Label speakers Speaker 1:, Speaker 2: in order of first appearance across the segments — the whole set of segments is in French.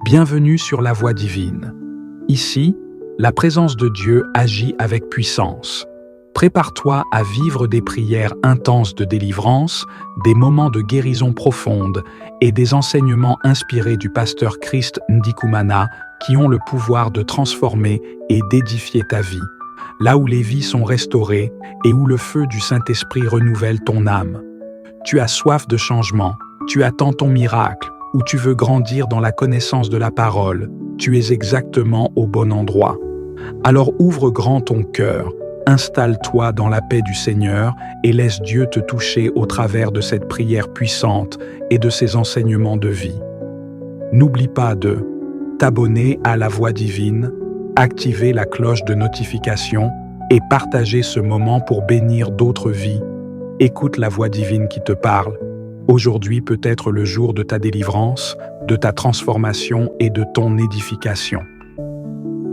Speaker 1: Bienvenue sur la Voie divine. Ici, la présence de Dieu agit avec puissance. Prépare-toi à vivre des prières intenses de délivrance, des moments de guérison profonde et des enseignements inspirés du pasteur Christ Ndikumana qui ont le pouvoir de transformer et d'édifier ta vie. Là où les vies sont restaurées et où le feu du Saint-Esprit renouvelle ton âme. Tu as soif de changement, tu attends ton miracle, ou tu veux grandir dans la connaissance de la parole, tu es exactement au bon endroit. Alors ouvre grand ton cœur, installe-toi dans la paix du Seigneur et laisse Dieu te toucher au travers de cette prière puissante et de ses enseignements de vie. N'oublie pas de t'abonner à la Voie divine, activer la cloche de notification et partager ce moment pour bénir d'autres vies. Écoute la Voix divine qui te parle. Aujourd'hui peut être le jour de ta délivrance, de ta transformation et de ton édification.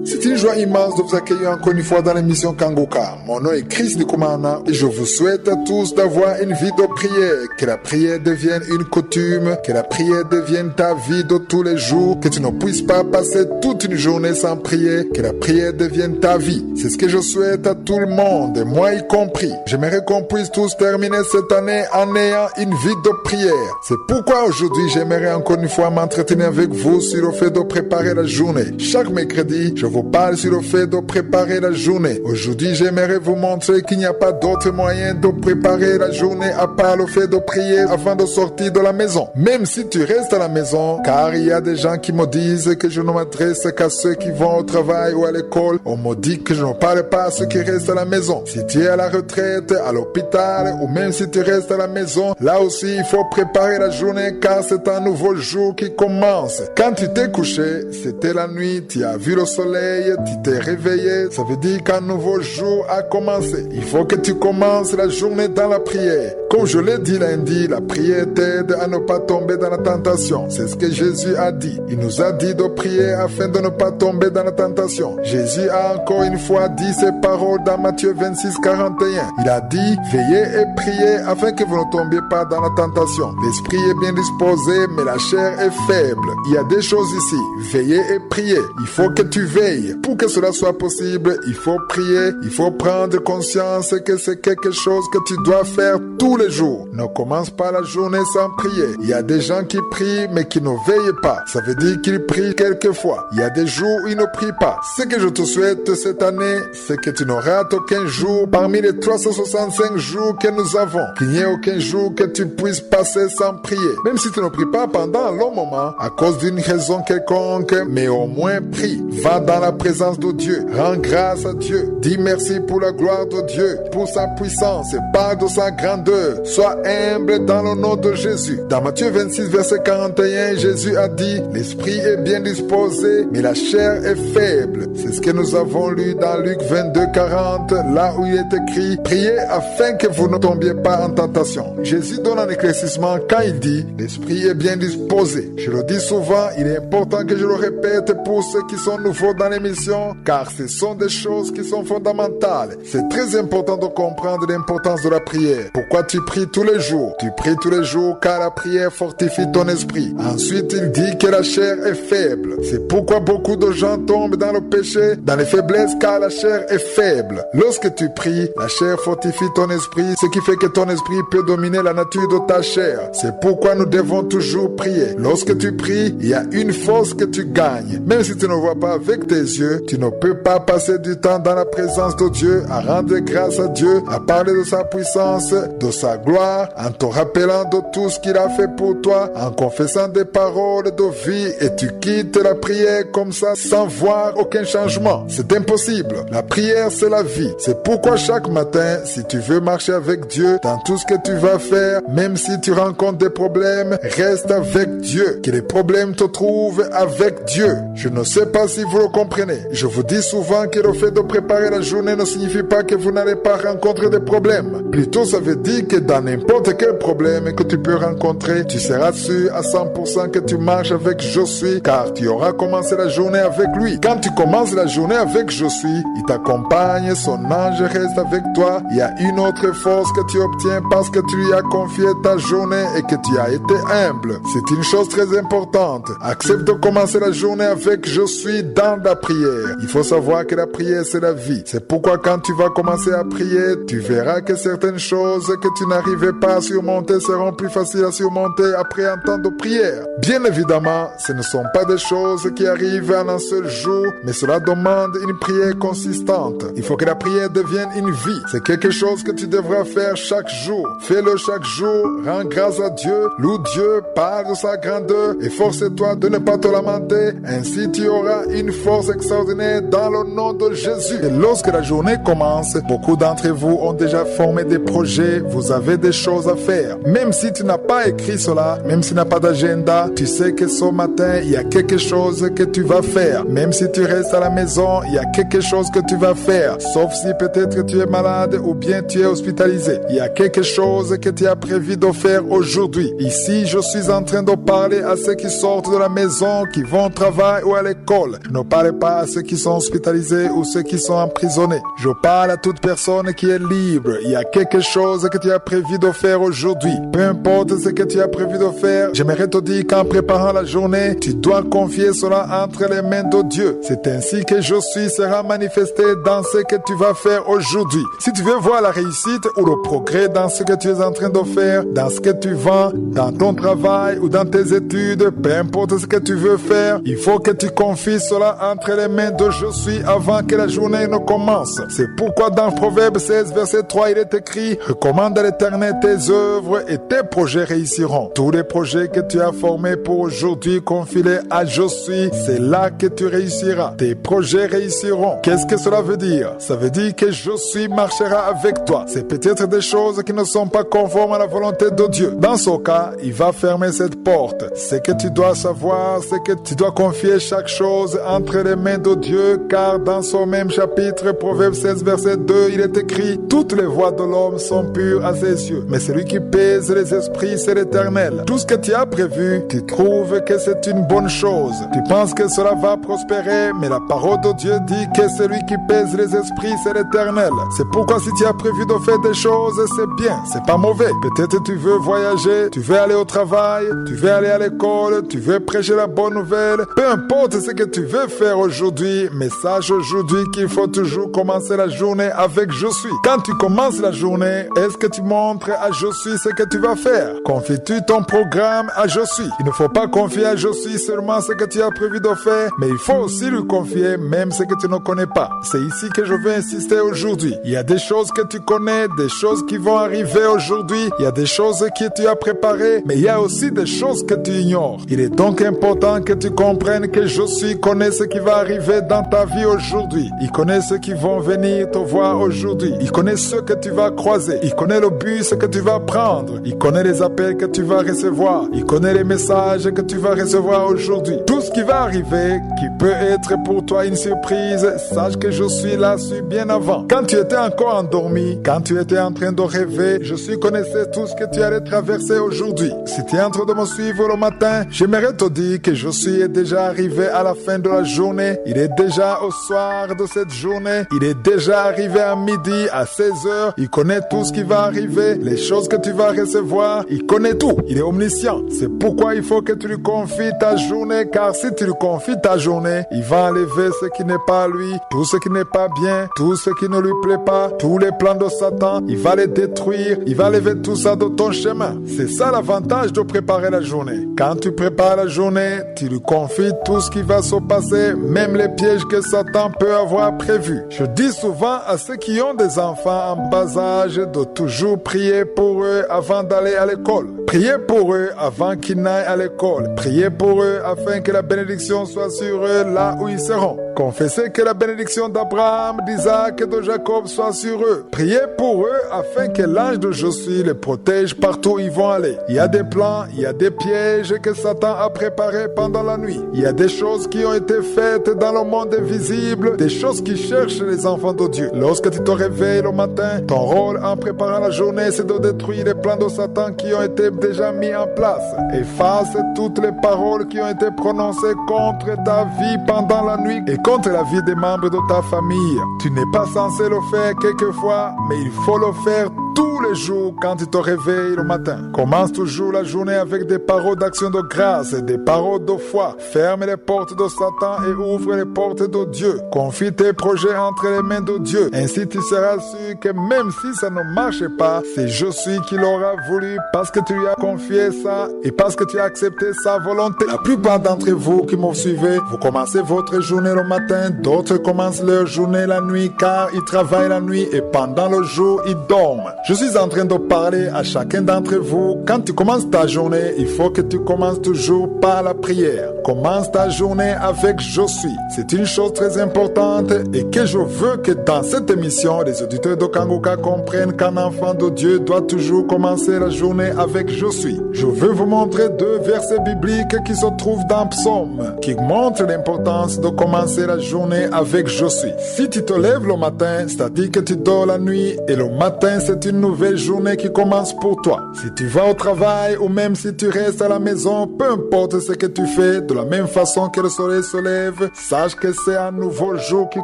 Speaker 2: C'est une joie immense de vous accueillir encore une fois dans l'émission Kangoka. Mon nom est Chris Ndikumana et je vous souhaite à tous d'avoir une vie de prière. Que la prière devienne une coutume, que la prière devienne ta vie de tous les jours, que tu ne puisses pas passer toute une journée sans prier, que la prière devienne ta vie. C'est ce que je souhaite à tout le monde, moi y compris. J'aimerais qu'on puisse tous terminer cette année en ayant une vie de prière. C'est pourquoi aujourd'hui j'aimerais encore une fois m'entretenir avec vous sur le fait de préparer la journée. Chaque mercredi, je vous parle sur le fait de préparer la journée. Aujourd'hui, j'aimerais vous montrer qu'il n'y a pas d'autre moyen de préparer la journée à part le fait de prier avant de sortir de la maison. Même si tu restes à la maison, car il y a des gens qui me disent que je ne m'adresse qu'à ceux qui vont au travail ou à l'école. On me dit que je ne parle pas à ceux qui restent à la maison. Si tu es à la retraite, à l'hôpital ou même si tu restes à la maison, là aussi, il faut préparer la journée car c'est un nouveau jour qui commence. Quand tu t'es couché, c'était la nuit, tu as vu le soleil, tu t'es réveillé, ça veut dire qu'un nouveau jour a commencé. Il faut que tu commences la journée dans la prière. Comme je l'ai dit lundi, la prière t'aide à ne pas tomber dans la tentation. C'est ce que Jésus a dit. Il nous a dit de prier afin de ne pas tomber dans la tentation. Jésus a encore une fois dit ces paroles dans Matthieu 26, 41. Il a dit, veillez et priez afin que vous ne tombiez pas dans la tentation. L'esprit est bien disposé, mais la chair est faible. Il y a des choses ici. Veillez et priez. Il faut que tu veilles. Pour que cela soit possible, il faut prier, il faut prendre conscience que c'est quelque chose que tu dois faire tous les jours. Ne commence pas la journée sans prier. Il y a des gens qui prient mais qui ne veillent pas. Ça veut dire qu'ils prient quelquefois. Il y a des jours où ils ne prient pas. Ce que je te souhaite cette année, c'est que tu ne rates aucun jour parmi les 365 jours que nous avons. Qu'il n'y ait aucun jour que tu puisses passer sans prier. Même si tu ne pries pas pendant un long moment, à cause d'une raison quelconque, mais au moins prie. Va dans la présence de Dieu, rends grâce à Dieu, dis merci pour la gloire de Dieu, pour sa puissance, parle de sa grandeur, sois humble dans le nom de Jésus. Dans Matthieu 26, verset 41, Jésus a dit, l'esprit est bien disposé, mais la chair est faible. C'est ce que nous avons lu dans Luc 22, 40, là où il est écrit, priez afin que vous ne tombiez pas en tentation. Jésus donne un éclaircissement quand il dit, l'esprit est bien disposé. Je le dis souvent, il est important que je le répète pour ceux qui sont nouveaux dans l'émission, car ce sont des choses qui sont fondamentales. C'est très important de comprendre l'importance de la prière. Pourquoi tu pries tous les jours? Tu pries tous les jours car la prière fortifie ton esprit. Ensuite, il dit que la chair est faible. C'est pourquoi beaucoup de gens tombent dans le péché, dans les faiblesses, car la chair est faible. Lorsque tu pries, la chair fortifie ton esprit, ce qui fait que ton esprit peut dominer la nature de ta chair. C'est pourquoi nous devons toujours prier. Lorsque tu pries, il y a une force que tu gagnes. Même si tu ne vois pas avec tes yeux, tu ne peux pas passer du temps dans la présence de Dieu, à rendre grâce à Dieu, à parler de sa puissance, de sa gloire, en te rappelant de tout ce qu'il a fait pour toi, en confessant des paroles de vie, et tu quittes la prière comme ça sans voir aucun changement. C'est impossible. La prière, c'est la vie. C'est pourquoi chaque matin, si tu veux marcher avec Dieu dans tout ce que tu vas faire, même si tu rencontres des problèmes, reste avec Dieu. Que les problèmes te trouvent avec Dieu. Je ne sais pas si vous le comprenez. Je vous dis souvent que le fait de préparer la journée ne signifie pas que vous n'allez pas rencontrer des problèmes. Plutôt, ça veut dire que dans n'importe quel problème que tu peux rencontrer, tu seras sûr à 100% que tu marches avec Je suis, car tu auras commencé la journée avec lui. Quand tu commences la journée avec Je suis, il t'accompagne, son ange reste avec toi. Il y a une autre force que tu obtiens parce que tu lui as confié ta journée et que tu as été humble. C'est une chose très importante. Accepte de commencer la journée avec Je suis dans la prière. Il faut savoir que la prière, c'est la vie. C'est pourquoi quand tu vas commencer à prier, tu verras que certaines choses que tu n'arrivais pas à surmonter seront plus faciles à surmonter après un temps de prière. Bien évidemment, ce ne sont pas des choses qui arrivent en un seul jour, mais cela demande une prière consistante. Il faut que la prière devienne une vie. C'est quelque chose que tu devras faire chaque jour. Fais-le chaque jour, rends grâce à Dieu, loue Dieu, parle de sa grandeur, efforce-toi de ne pas te lamenter. Ainsi tu auras une force extraordinaire dans le nom de Jésus. Et lorsque la journée commence, beaucoup d'entre vous ont déjà formé des projets, vous avez des choses à faire. Même si tu n'as pas écrit cela, même si tu n'as pas d'agenda, tu sais que ce matin, il y a quelque chose que tu vas faire. Même si tu restes à la maison, il y a quelque chose que tu vas faire. Sauf si peut-être tu es malade ou bien tu es hospitalisé. Il y a quelque chose que tu as prévu de faire aujourd'hui. Ici, je suis en train de parler à ceux qui sortent de la maison, qui vont au travail ou à l'école. Je ne parle pas à ceux qui sont hospitalisés ou ceux qui sont emprisonnés. Je parle à toute personne qui est libre. Il y a quelque chose que tu as prévu de faire aujourd'hui. Peu importe ce que tu as prévu de faire, j'aimerais te dire qu'en préparant la journée, tu dois confier cela entre les mains de Dieu. C'est ainsi que Je suis sera manifesté dans ce que tu vas faire aujourd'hui. Si tu veux voir la réussite ou le progrès dans ce que tu es en train de faire, dans ce que tu vends, dans ton travail ou dans tes études, peu importe ce que tu veux faire, il faut que tu confies cela entre les mains de Je suis avant que la journée ne commence. C'est pourquoi dans Proverbe 16, verset 3, il est écrit: recommande à l'Éternel tes œuvres et tes projets réussiront. Tous les projets que tu as formés pour aujourd'hui, confie-les à Je suis, c'est là que tu réussiras. Tes projets réussiront. Qu'est-ce que cela veut dire? Ça veut dire que Je suis marchera avec toi. C'est peut-être des choses qui ne sont pas conformes à la volonté de Dieu. Dans ce cas, il va fermer cette porte. Ce que tu dois savoir, c'est que tu dois confier chaque chose entre les mains de Dieu, car dans ce même chapitre, Proverbe 16, verset 2, il est écrit: toutes les voies de l'homme sont pures à ses yeux, mais celui qui pèse les esprits, c'est l'Éternel. Tout ce que tu as prévu, tu trouves que c'est une bonne chose. Tu penses que cela va prospérer, mais la parole de Dieu dit que celui qui pèse les esprits, c'est l'Éternel. C'est pourquoi si tu as prévu de faire des choses, c'est bien, c'est pas mauvais. Peut-être tu veux voyager, tu veux aller au travail, tu veux aller à l'école, tu veux prêcher la bonne nouvelle. Peu importe ce que tu veux faire aujourd'hui, mais sache aujourd'hui qu'il faut toujours commencer la journée avec Je suis. Quand tu commences la journée, est-ce que tu montres à Je suis ce que tu vas faire? Confies-tu ton programme à Je suis? Il ne faut pas confier à Je suis seulement ce que tu as prévu de faire, mais il faut aussi lui confier même ce que tu ne connais pas. C'est ici que je veux insister aujourd'hui. Il y a des choses que tu connais, des choses qui vont arriver aujourd'hui, il y a des choses que tu as préparées, mais il y a aussi des choses que tu ignores. Il est donc important que tu comprennes que Je suis connaît ce qui va arriver dans ta vie aujourd'hui. Il connaît ceux qui vont venir te voir aujourd'hui. Il connaît ceux que tu vas croiser. Il connaît le bus que tu vas prendre. Il connaît les appels que tu vas recevoir. Il connaît les messages que tu vas recevoir aujourd'hui. Tout ce qui va arriver, qui peut être pour toi une surprise, sache que Je suis là bien avant. Quand tu étais encore endormi, quand tu étais en train de rêver, Je suis connaissait tout ce que tu allais traverser aujourd'hui. Si tu es en train de me suivre le matin, j'aimerais te dire que Je suis est déjà arrivé à la fin de la journée. Il est déjà au soir de cette journée. Il est déjà arrivé à midi, à 16h. Il connaît tout ce qui va arriver, les choses que tu vas recevoir. Il connaît tout. Il est omniscient. C'est pourquoi il faut que tu lui confies ta journée, car si tu lui confies ta journée, il va enlever ce qui n'est pas lui, tout ce qui n'est pas bien, tout ce qui ne lui plaît pas, tous les plans de Satan. Il va les détruire. Il va lever tout ça de ton chemin. C'est ça l'avantage de préparer la journée. Quand tu prépares la journée, tu lui confies tout ce qui va se passer, même les pièges que Satan peut avoir prévus. Je dis souvent à ceux qui ont des enfants en bas âge de toujours prier pour eux avant d'aller à l'école. Priez pour eux avant qu'ils n'aillent à l'école. Priez pour eux afin que la bénédiction soit sur eux là où ils seront. Confessez que la bénédiction d'Abraham, d'Isaac et de Jacob soit sur eux. Priez pour eux afin que l'ange de Josué les protège partout où ils vont aller. Il y a des plans, il y a des pièges que Satan a préparés pendant la nuit. Il y a des choses qui ont été faites dans le monde invisible, des choses qui cherchent les enfants de Dieu. Lorsque tu te réveilles le matin, ton rôle en préparant la journée, c'est de détruire les plans de Satan qui ont été déjà mis en place. Efface toutes les paroles qui ont été prononcées contre ta vie pendant la nuit et contre la vie des membres de ta famille. Tu n'es pas censé le faire quelquefois, mais il faut le faire tous les jours quand tu te réveilles le matin. Commence toujours la journée avec des paroles d'action de grâce et des paroles de foi. Ferme les portes de Satan et ouvre les portes de Dieu. Confie tes projets entre les mains de Dieu. Ainsi tu seras sûr que même si ça ne marche pas, c'est je suis qui l'aura voulu parce que tu lui as confié ça et parce que tu as accepté sa volonté. La plupart d'entre vous qui me suivez, vous commencez votre journée le matin, d'autres commencent leur journée la nuit car ils travaillent la nuit et pendant le jour ils dorment. Je suis en train de parler à chacun d'entre vous. Quand tu commences ta journée, il faut que tu commences toujours par la prière. Commence ta journée avec je suis. C'est une chose très importante et que je veux que dans cette émission, les auditeurs de Kanguka comprennent qu'un enfant de Dieu doit toujours commencer la journée avec je suis. Je veux vous montrer 2 versets bibliques qui se trouvent dans Psaume, qui montrent l'importance de commencer la journée avec je suis. Si tu te lèves le matin, c'est-à-dire que tu dors la nuit et le matin c'est une nouvelle journée qui commence pour toi. Si tu vas au travail ou même si tu restes à la maison, peu importe ce que tu fais, de la même façon que le soleil se lève, sache que c'est un nouveau jour qui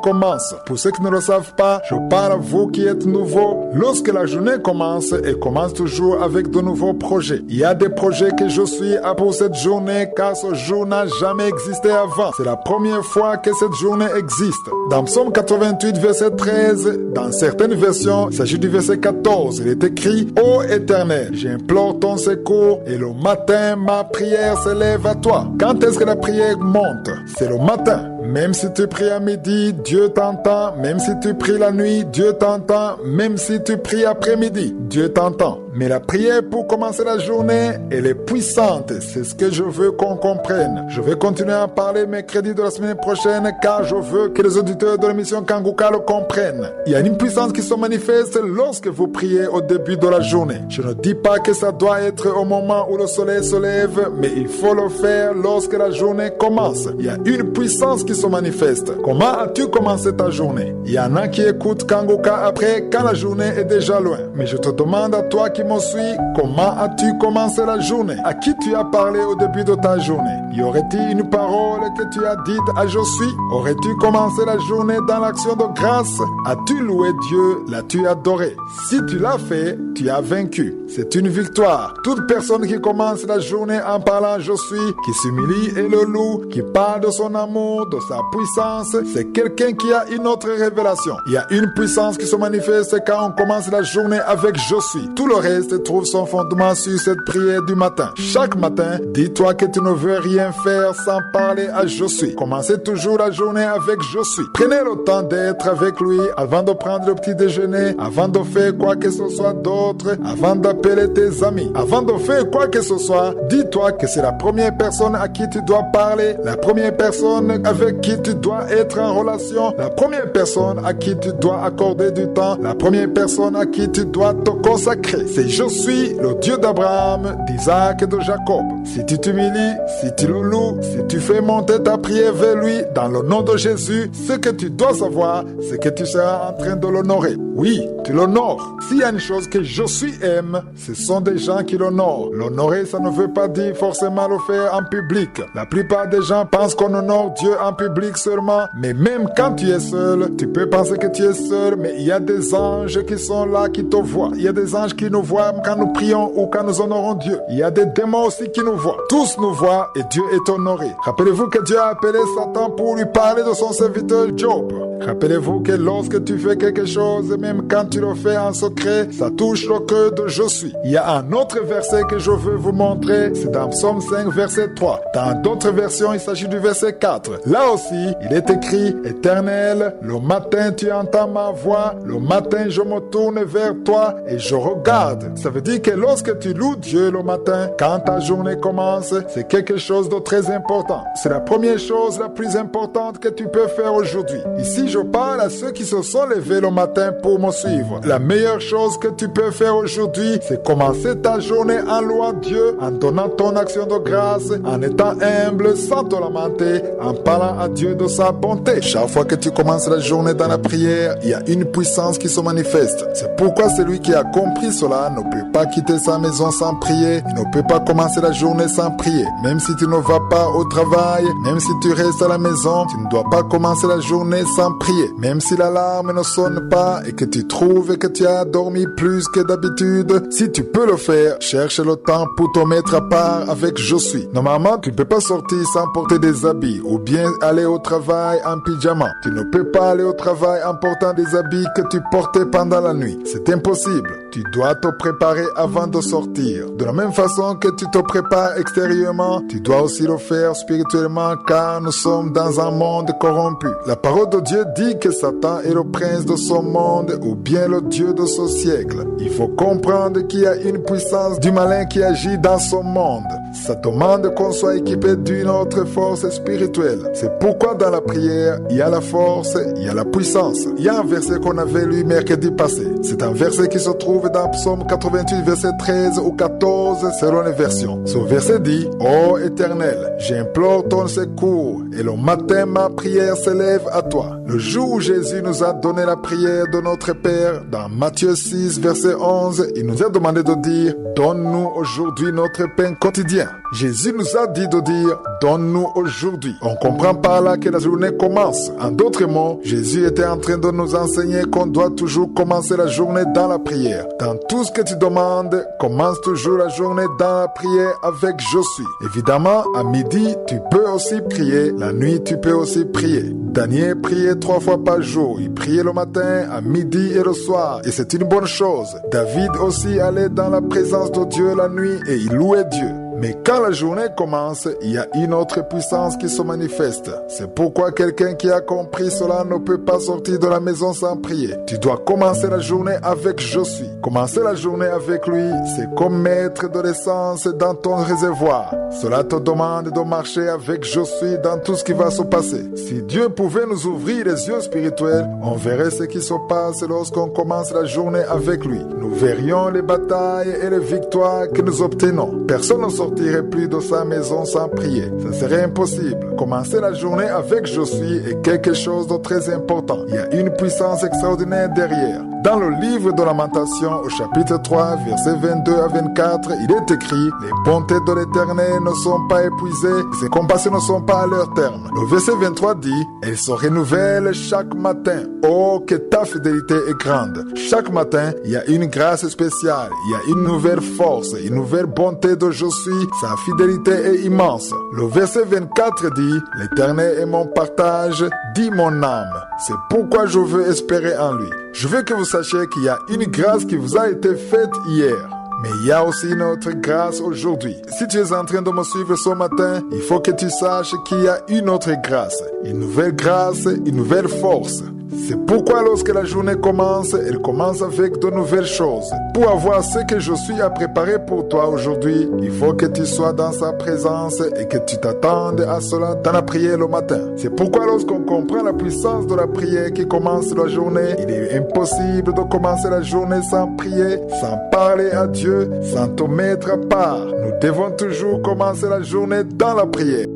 Speaker 2: commence. Pour ceux qui ne le savent pas, je parle à vous qui êtes nouveaux. Lorsque la journée commence, elle commence toujours avec de nouveaux projets. Il y a des projets que je suis à pour cette journée car ce jour n'a jamais existé avant. C'est la première fois que cette journée existe. Dans Psaume 88, verset 13, dans certaines versions, il s'agit du verset 14. Il est écrit: Ô Éternel, j'implore ton secours et le matin ma prière s'élève à toi. Quand est-ce que la prière monte? C'est le matin. Même si tu pries à midi, Dieu t'entend. Même si tu pries la nuit, Dieu t'entend. Même si tu pries après-midi, Dieu t'entend. Mais la prière pour commencer la journée, elle est puissante. C'est ce que je veux qu'on comprenne. Je vais continuer à parler mercredi de la semaine prochaine car je veux que les auditeurs de l'émission Kanguka le comprennent. Il y a une puissance qui se manifeste lorsque vous priez au début de la journée. Je ne dis pas que ça doit être au moment où le soleil se lève, mais il faut le faire lorsque la journée commence. Il y a une puissance qui se manifeste. Comment as-tu commencé ta journée? Il y en a qui écoutent Kanguka après quand la journée est déjà loin. Mais je te demande à toi qui me suis, comment as-tu commencé la journée? À qui tu as parlé au début de ta journée? Y aurait-il une parole que tu as dite à je suis? Aurais-tu commencé la journée dans l'action de grâce? As-tu loué Dieu? L'as-tu adoré? Si tu l'as fait, tu as vaincu. C'est une victoire. Toute personne qui commence la journée en parlant je suis, qui s'humilie et le loue, qui parle de son amour, de sa puissance, c'est quelqu'un qui a une autre révélation. Il y a une puissance qui se manifeste quand on commence la journée avec je suis. Tout le reste trouve son fondement sur cette prière du matin. Chaque matin, dis-toi que tu ne veux rien faire sans parler à je suis. Commencez toujours la journée avec je suis. Prenez le temps d'être avec lui avant de prendre le petit déjeuner, avant de faire quoi que ce soit d'autre, avant d'appeler tes amis. Avant de faire quoi que ce soit, dis-toi que c'est la première personne à qui tu dois parler, la première personne avec qui tu dois être en relation, la première personne à qui tu dois accorder du temps, la première personne à qui tu dois te consacrer. C'est je suis le Dieu d'Abraham, d'Isaac et de Jacob. Si tu t'humilies, si tu le loues, si tu fais monter ta prière vers lui, dans le nom de Jésus, ce que tu dois savoir, c'est que tu seras en train de l'honorer. Oui, tu l'honores. S'il y a une chose que je suis aime, ce sont des gens qui l'honorent. L'honorer, ça ne veut pas dire forcément le faire en public. La plupart des gens pensent qu'on honore Dieu en public seulement, mais même quand tu es seul, tu peux penser que tu es seul, mais il y a des anges qui sont là, qui te voient. Il y a des anges qui nous voient quand nous prions ou quand nous honorons Dieu. Il y a des démons aussi qui nous voient. Tous nous voient et Dieu est honoré. Rappelez-vous que Dieu a appelé Satan pour lui parler de son serviteur Job. Rappelez-vous que lorsque tu fais quelque chose, même quand tu le fais en secret, ça touche le cœur de je suis. Il y a un autre verset que je veux vous montrer, c'est dans Psaume 5, verset 3. Dans d'autres versions, il s'agit du verset 4. Là aussi, il est écrit, Éternel, le matin tu entends ma voix, le matin je me tourne vers toi et je regarde. Ça veut dire que lorsque tu loues Dieu le matin, quand ta journée commence, c'est quelque chose de très important. C'est la première chose la plus importante que tu peux faire aujourd'hui. Ici, je parle à ceux qui se sont levés le matin pour me suivre. La meilleure chose que tu peux faire aujourd'hui, c'est commencer ta journée en louant Dieu, en donnant ton action de grâce, en étant humble, sans te lamenter, en parlant à Dieu de sa bonté. Chaque fois que tu commences la journée dans la prière, il y a une puissance qui se manifeste. C'est pourquoi celui qui a compris cela ne peut pas quitter sa maison sans prier, il ne peut pas commencer la journée sans prier. Même si tu ne vas pas au travail, même si tu restes à la maison, tu ne dois pas commencer la journée sans prier. Même si l'alarme ne sonne pas et que tu trouves que tu as dormi plus que d'habitude, si tu peux le faire, cherche le temps pour te mettre à part avec je suis. Normalement, tu ne peux pas sortir sans porter des habits ou bien aller au travail en pyjama. Tu ne peux pas aller au travail en portant des habits que tu portais pendant la nuit. C'est impossible. Tu dois te préparer avant de sortir. De la même façon que tu te prépares extérieurement, tu dois aussi le faire spirituellement car nous sommes dans un monde corrompu. La parole de Dieu dit que Satan est le prince de ce monde ou bien le Dieu de ce siècle. Il faut comprendre qu'il y a une puissance du malin qui agit dans ce monde. Ça demande qu'on soit équipé d'une autre force spirituelle. C'est pourquoi dans la prière, il y a la force, il y a la puissance. Il y a un verset qu'on avait lu mercredi passé. C'est un verset qui se trouve dans Psaume 88, verset 13 ou 14 selon les versions. Ce verset dit, « Ô Éternel, j'implore ton secours et le matin ma prière s'élève à toi. » Le jour où Jésus nous a donné la prière de notre Père, dans Matthieu 6, verset 11, il nous a demandé de dire, « Donne-nous aujourd'hui notre pain quotidien. » Jésus nous a dit de dire, « Donne-nous aujourd'hui. » On comprend par là que la journée commence. En d'autres mots, Jésus était en train de nous enseigner qu'on doit toujours commencer la journée dans la prière. Dans tout ce que tu demandes, commence toujours la journée dans la prière avec « Je suis ». Évidemment, à midi, tu peux aussi prier. La nuit, tu peux aussi prier. Daniel priait 3 fois par jour. Il priait le matin, à midi et le soir. Et c'est une bonne chose. David aussi allait dans la présence de Dieu la nuit et il louait Dieu. Mais quand la journée commence, il y a une autre puissance qui se manifeste. C'est pourquoi quelqu'un qui a compris cela ne peut pas sortir de la maison sans prier. Tu dois commencer la journée avec je suis. Commencer la journée avec lui, c'est comme mettre de l'essence dans ton réservoir. Cela te demande de marcher avec je suis dans tout ce qui va se passer. Si Dieu pouvait nous ouvrir les yeux spirituels, on verrait ce qui se passe lorsqu'on commence la journée avec lui. Nous verrions les batailles et les victoires que nous obtenons. Personne ne sortirait plus de sa maison sans prier. Ça serait impossible. Commencer la journée avec je suis est quelque chose de très important. Il y a une puissance extraordinaire derrière. Dans le livre de Lamentation, au chapitre 3, versets 22 à 24, il est écrit « Les bontés de l'Éternel ne sont pas épuisées, ses compassions ne sont pas à leur terme. » Le verset 23 dit « Elles se renouvellent chaque matin. Oh, que ta fidélité est grande. » Chaque matin, il y a une grâce spéciale, il y a une nouvelle force, une nouvelle bonté de je suis, sa fidélité est immense. Le verset 24 dit « L'Éternel est mon partage, dit mon âme. C'est pourquoi je veux espérer en lui. » Je veux que vous sachiez qu'il y a une grâce qui vous a été faite hier. Mais il y a aussi une autre grâce aujourd'hui. Si tu es en train de me suivre ce matin, il faut que tu saches qu'il y a une autre grâce. Une nouvelle grâce, une nouvelle force. C'est pourquoi lorsque la journée commence, elle commence avec de nouvelles choses. Pour avoir ce que je suis à préparer pour toi aujourd'hui, il faut que tu sois dans sa présence et que tu t'attendes à cela dans la prière le matin. C'est pourquoi lorsqu'on comprend la puissance de la prière qui commence la journée, il est impossible de commencer la journée sans prier, sans parler à Dieu, sans te mettre à part. Nous devons toujours commencer la journée dans la prière.